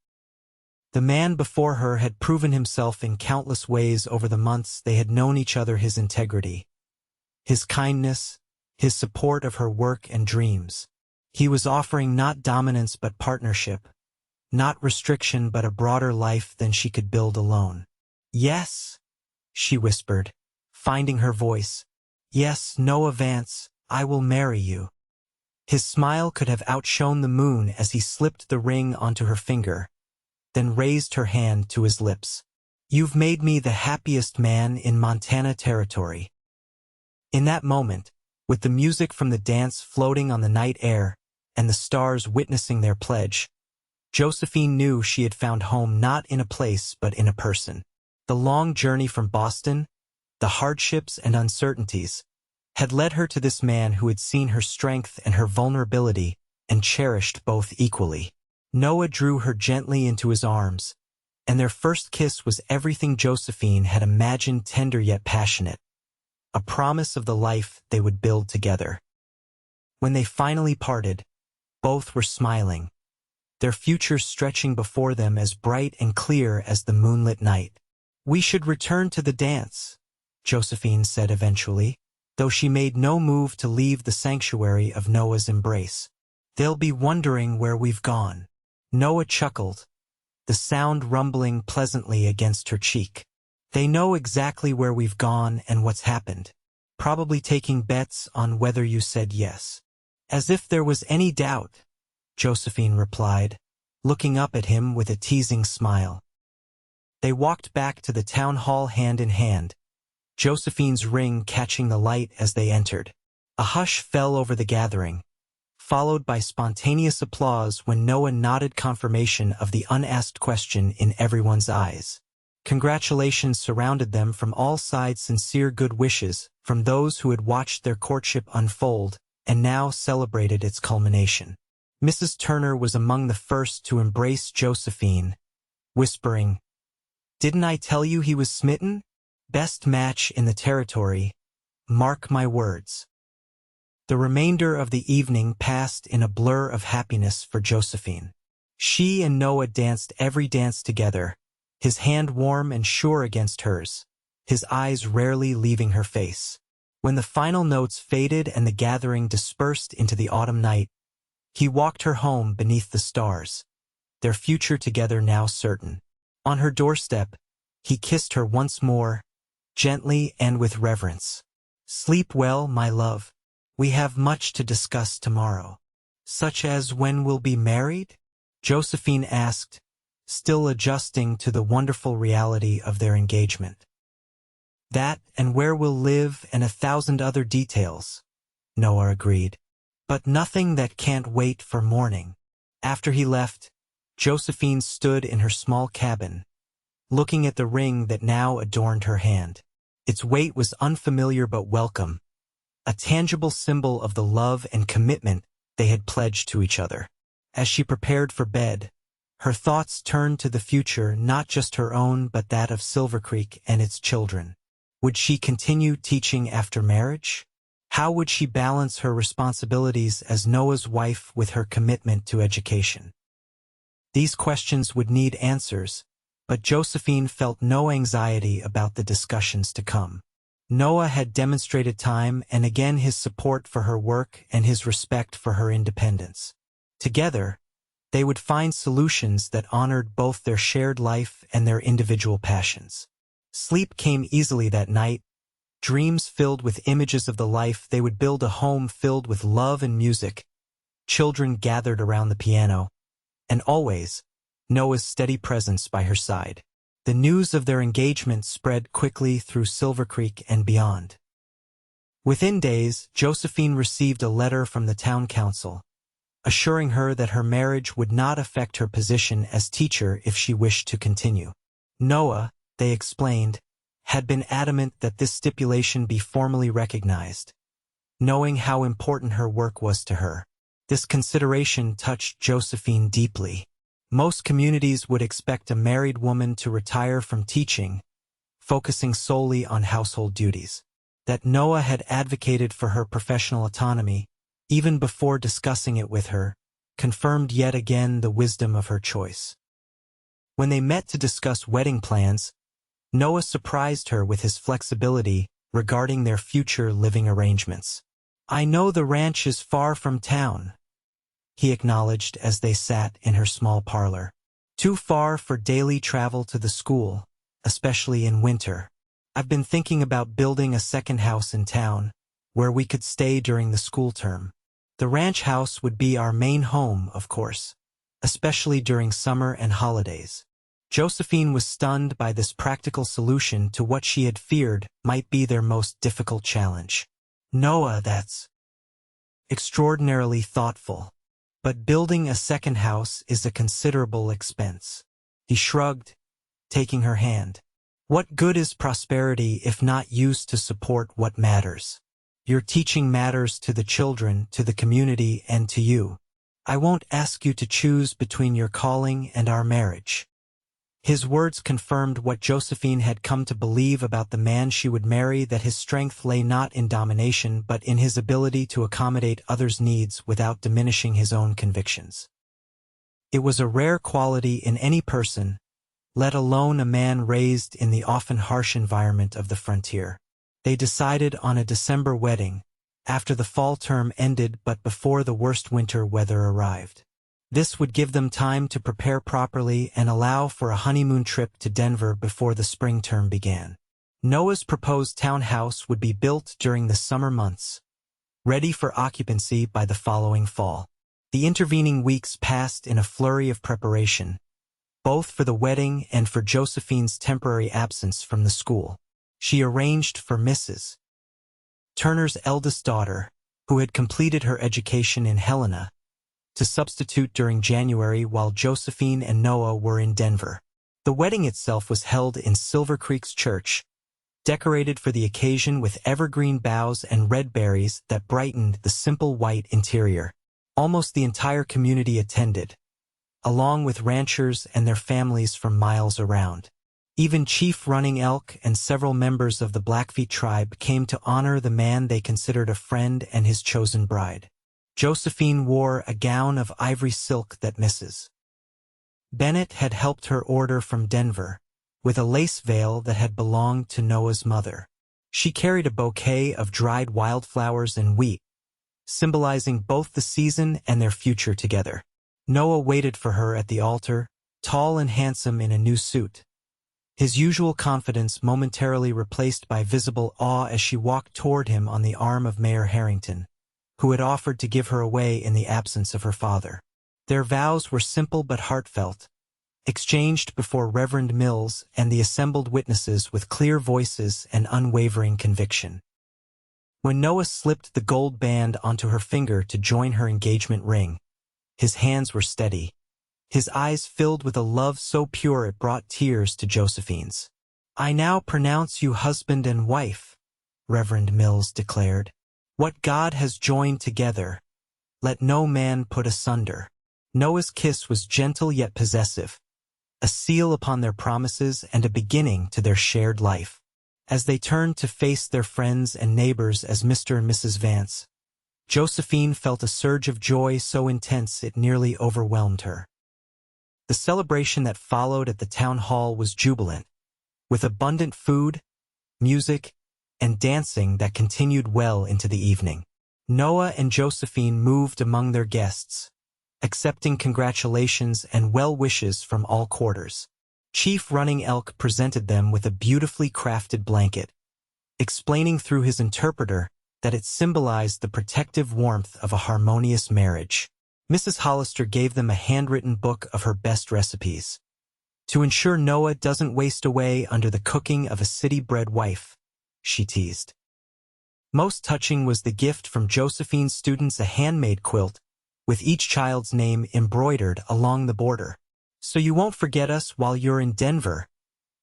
The man before her had proven himself in countless ways over the months they had known each other: his integrity, his kindness, his support of her work and dreams. He was offering not dominance but partnership, not restriction but a broader life than she could build alone. "Yes," she whispered, finding her voice. "Yes, Noah Vance, I will marry you." His smile could have outshone the moon as he slipped the ring onto her finger, then raised her hand to his lips. "You've made me the happiest man in Montana territory." In that moment, with the music from the dance floating on the night air and the stars witnessing their pledge, Josephine knew she had found home not in a place but in a person. The long journey from Boston, the hardships and uncertainties, had led her to this man who had seen her strength and her vulnerability and cherished both equally. Noah drew her gently into his arms, and their first kiss was everything Josephine had imagined, tender yet passionate, a promise of the life they would build together. When they finally parted, both were smiling, their futures stretching before them as bright and clear as the moonlit night. "We should return to the dance," Josephine said eventually, though she made no move to leave the sanctuary of Noah's embrace. "They'll be wondering where we've gone." Noah chuckled, the sound rumbling pleasantly against her cheek. "They know exactly where we've gone and what's happened, probably taking bets on whether you said yes." "As if there was any doubt," Josephine replied, looking up at him with a teasing smile. They walked back to the town hall hand in hand, Josephine's ring catching the light as they entered. A hush fell over the gathering, followed by spontaneous applause when Noah nodded confirmation of the unasked question in everyone's eyes. Congratulations surrounded them from all sides, sincere good wishes from those who had watched their courtship unfold and now celebrated its culmination. Mrs. Turner was among the first to embrace Josephine, whispering, "Didn't I tell you he was smitten? Best match in the territory, mark my words." The remainder of the evening passed in a blur of happiness for Josephine. She and Noah danced every dance together, his hand warm and sure against hers, his eyes rarely leaving her face. When the final notes faded and the gathering dispersed into the autumn night, he walked her home beneath the stars, their future together now certain. On her doorstep, he kissed her once more, gently and with reverence. Sleep well, my love. We have much to discuss tomorrow. Such as when we'll be married? Josephine asked, still adjusting to the wonderful reality of their engagement. That and where we'll live and 1,000 other details, Noah agreed. But nothing that can't wait for morning. After he left, Josephine stood in her small cabin, looking at the ring that now adorned her hand. Its weight was unfamiliar but welcome, a tangible symbol of the love and commitment they had pledged to each other. As she prepared for bed, her thoughts turned to the future, not just her own but that of Silvercreek and its children. Would she continue teaching after marriage? How would she balance her responsibilities as Noah's wife with her commitment to education? These questions would need answers, but Josephine felt no anxiety about the discussions to come. Noah had demonstrated time and again his support for her work and his respect for her independence. Together, they would find solutions that honored both their shared life and their individual passions. Sleep came easily that night, dreams filled with images of the life they would build, a home filled with love and music, children gathered around the piano, and always, Noah's steady presence by her side. The news of their engagement spread quickly through Silvercreek and beyond. Within days, Josephine received a letter from the town council, assuring her that her marriage would not affect her position as teacher if she wished to continue. Noah, they explained, had been adamant that this stipulation be formally recognized, knowing how important her work was to her. This consideration touched Josephine deeply. Most communities would expect a married woman to retire from teaching, focusing solely on household duties. That Noah had advocated for her professional autonomy, even before discussing it with her, confirmed yet again the wisdom of her choice. When they met to discuss wedding plans, Noah surprised her with his flexibility regarding their future living arrangements. "I know the ranch is far from town," he acknowledged as they sat in her small parlor. "Too far for daily travel to the school, especially in winter. I've been thinking about building a second house in town, where we could stay during the school term. The ranch house would be our main home, of course, especially during summer and holidays." Josephine was stunned by this practical solution to what she had feared might be their most difficult challenge. "Noah, that's extraordinarily thoughtful. But building a second house is a considerable expense." He shrugged, taking her hand. "What good is prosperity if not used to support what matters? Your teaching matters to the children, to the community, and to you. I won't ask you to choose between your calling and our marriage." His words confirmed what Josephine had come to believe about the man she would marry, that his strength lay not in domination but in his ability to accommodate others' needs without diminishing his own convictions. It was a rare quality in any person, let alone a man raised in the often harsh environment of the frontier. They decided on a December wedding, after the fall term ended but before the worst winter weather arrived. This would give them time to prepare properly and allow for a honeymoon trip to Denver before the spring term began. Noah's proposed townhouse would be built during the summer months, ready for occupancy by the following fall. The intervening weeks passed in a flurry of preparation, both for the wedding and for Josephine's temporary absence from the school. She arranged for Mrs. Turner's eldest daughter, who had completed her education in Helena, to substitute during January while Josephine and Noah were in Denver. The wedding itself was held in Silvercreek's church, decorated for the occasion with evergreen boughs and red berries that brightened the simple white interior. Almost the entire community attended, along with ranchers and their families from miles around. Even Chief Running Elk and several members of the Blackfeet tribe came to honor the man they considered a friend and his chosen bride. Josephine wore a gown of ivory silk that Mrs. Bennett had helped her order from Denver, with a lace veil that had belonged to Noah's mother. She carried a bouquet of dried wildflowers and wheat, symbolizing both the season and their future together. Noah waited for her at the altar, tall and handsome in a new suit, his usual confidence momentarily replaced by visible awe as she walked toward him on the arm of Mayor Harrington, who had offered to give her away in the absence of her father. Their vows were simple but heartfelt, exchanged before Reverend Mills and the assembled witnesses with clear voices and unwavering conviction. When Noah slipped the gold band onto her finger to join her engagement ring, his hands were steady, his eyes filled with a love so pure it brought tears to Josephine's. "I now pronounce you husband and wife," Reverend Mills declared. "What God has joined together, let no man put asunder." Noah's kiss was gentle yet possessive, a seal upon their promises and a beginning to their shared life. As they turned to face their friends and neighbors as Mr. and Mrs. Vance, Josephine felt a surge of joy so intense it nearly overwhelmed her. The celebration that followed at the town hall was jubilant, with abundant food, music, and dancing that continued well into the evening. Noah and Josephine moved among their guests, accepting congratulations and well wishes from all quarters. Chief Running Elk presented them with a beautifully crafted blanket, explaining through his interpreter that it symbolized the protective warmth of a harmonious marriage. Mrs. Hollister gave them a handwritten book of her best recipes, to ensure Noah doesn't waste away under the cooking of a city-bred wife, she teased. Most touching was the gift from Josephine's students, a handmade quilt, with each child's name embroidered along the border. "So you won't forget us while you're in Denver,"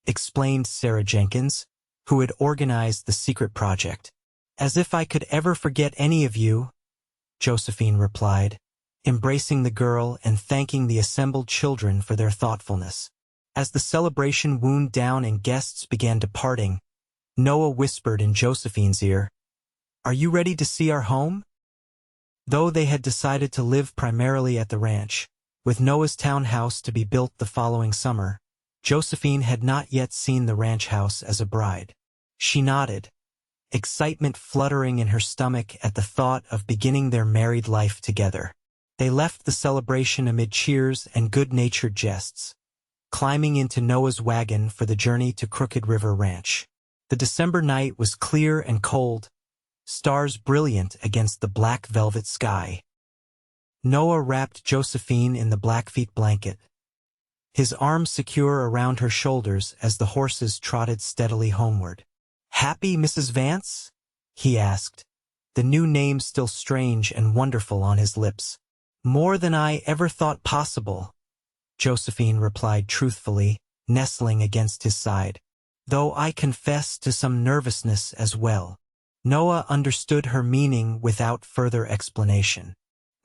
explained Sarah Jenkins, who had organized the secret project. "As if I could ever forget any of you," Josephine replied, embracing the girl and thanking the assembled children for their thoughtfulness. As the celebration wound down and guests began departing, Noah whispered in Josephine's ear, "Are you ready to see our home?" Though they had decided to live primarily at the ranch, with Noah's townhouse to be built the following summer, Josephine had not yet seen the ranch house as a bride. She nodded, excitement fluttering in her stomach at the thought of beginning their married life together. They left the celebration amid cheers and good-natured jests, climbing into Noah's wagon for the journey to Crooked River Ranch. The December night was clear and cold, stars brilliant against the black velvet sky. Noah wrapped Josephine in the Blackfeet blanket, his arms secure around her shoulders as the horses trotted steadily homeward. "Happy, Mrs. Vance?" he asked, the new name still strange and wonderful on his lips. "More than I ever thought possible," Josephine replied truthfully, nestling against his side, "though I confess to some nervousness as well." Noah understood her meaning without further explanation.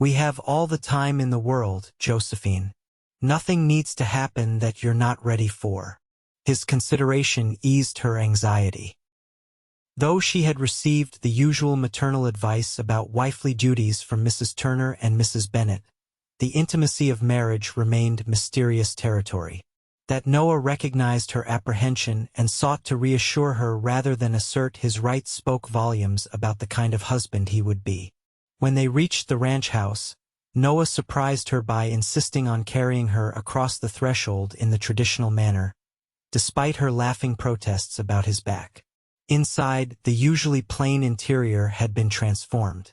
"We have all the time in the world, Josephine. Nothing needs to happen that you're not ready for." His consideration eased her anxiety. Though she had received the usual maternal advice about wifely duties from Mrs. Turner and Mrs. Bennett, the intimacy of marriage remained mysterious territory. That Noah recognized her apprehension and sought to reassure her rather than assert his rights spoke volumes about the kind of husband he would be. When they reached the ranch house, Noah surprised her by insisting on carrying her across the threshold in the traditional manner, despite her laughing protests about his back. Inside, the usually plain interior had been transformed.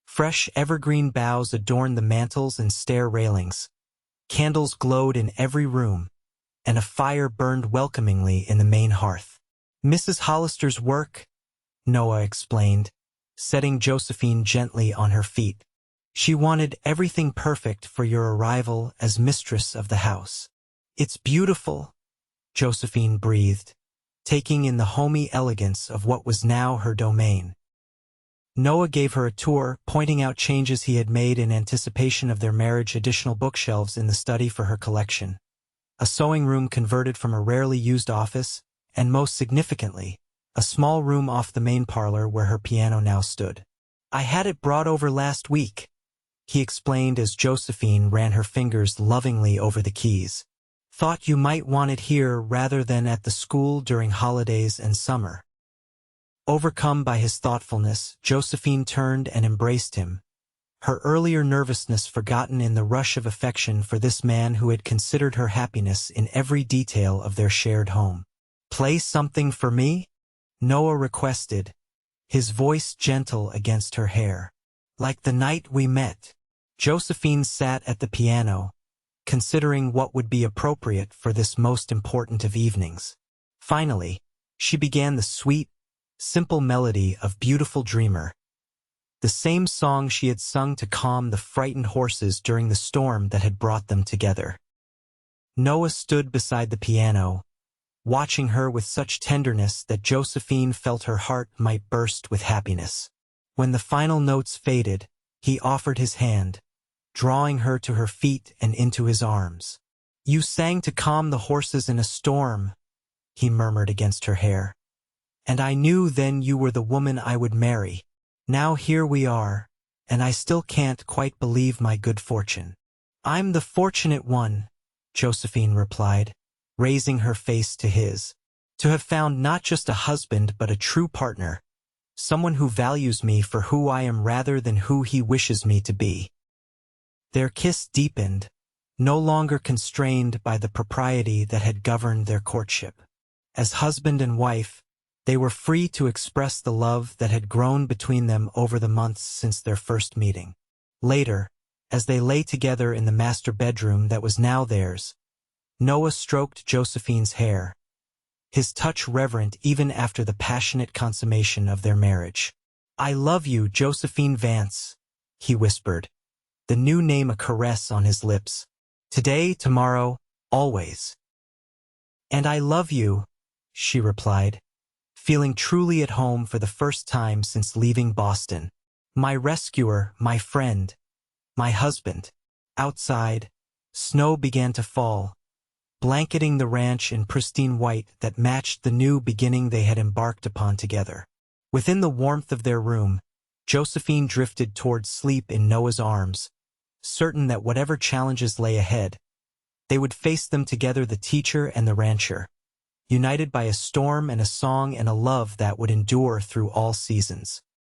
Fresh evergreen boughs adorned the mantels and stair railings, candles glowed in every room, and a fire burned welcomingly in the main hearth. "Mrs. Hollister's work," Noah explained, setting Josephine gently on her feet. "She wanted everything perfect for your arrival as mistress of the house." "It's beautiful," Josephine breathed, taking in the homey elegance of what was now her domain. Noah gave her a tour, pointing out changes he had made in anticipation of their marriage: additional bookshelves in the study for her collection, a sewing room converted from a rarely used office, and most significantly, a small room off the main parlor where her piano now stood. "I had it brought over last week," he explained as Josephine ran her fingers lovingly over the keys. "Thought you might want it here rather than at the school during holidays and summer." Overcome by his thoughtfulness, Josephine turned and embraced him, her earlier nervousness forgotten in the rush of affection for this man who had considered her happiness in every detail of their shared home. "Play something for me?" Noah requested, his voice gentle against her hair. "Like the night we met." Josephine sat at the piano, considering what would be appropriate for this most important of evenings. Finally, she began the sweet, simple melody of Beautiful Dreamer, the same song she had sung to calm the frightened horses during the storm that had brought them together. Noah stood beside the piano, watching her with such tenderness that Josephine felt her heart might burst with happiness. When the final notes faded, he offered his hand, drawing her to her feet and into his arms. "You sang to calm the horses in a storm," he murmured against her hair. "And I knew then you were the woman I would marry. Now here we are, and I still can't quite believe my good fortune." "I'm the fortunate one," Josephine replied, raising her face to his. "To have found not just a husband but a true partner, someone who values me for who I am rather than who he wishes me to be." Their kiss deepened, no longer constrained by the propriety that had governed their courtship. As husband and wife, they were free to express the love that had grown between them over the months since their first meeting. Later, as they lay together in the master bedroom that was now theirs, Noah stroked Josephine's hair, his touch reverent even after the passionate consummation of their marriage. "I love you, Josephine Vance," he whispered, the new name a caress on his lips. "Today, tomorrow, always." "And I love you," she replied, feeling truly at home for the first time since leaving Boston. "My rescuer, my friend, my husband." Outside, snow began to fall, blanketing the ranch in pristine white that matched the new beginning they had embarked upon together. Within the warmth of their room, Josephine drifted toward sleep in Noah's arms, certain that whatever challenges lay ahead, they would face them together, the teacher and the rancher, united by a storm and a song and a love that would endure through all seasons.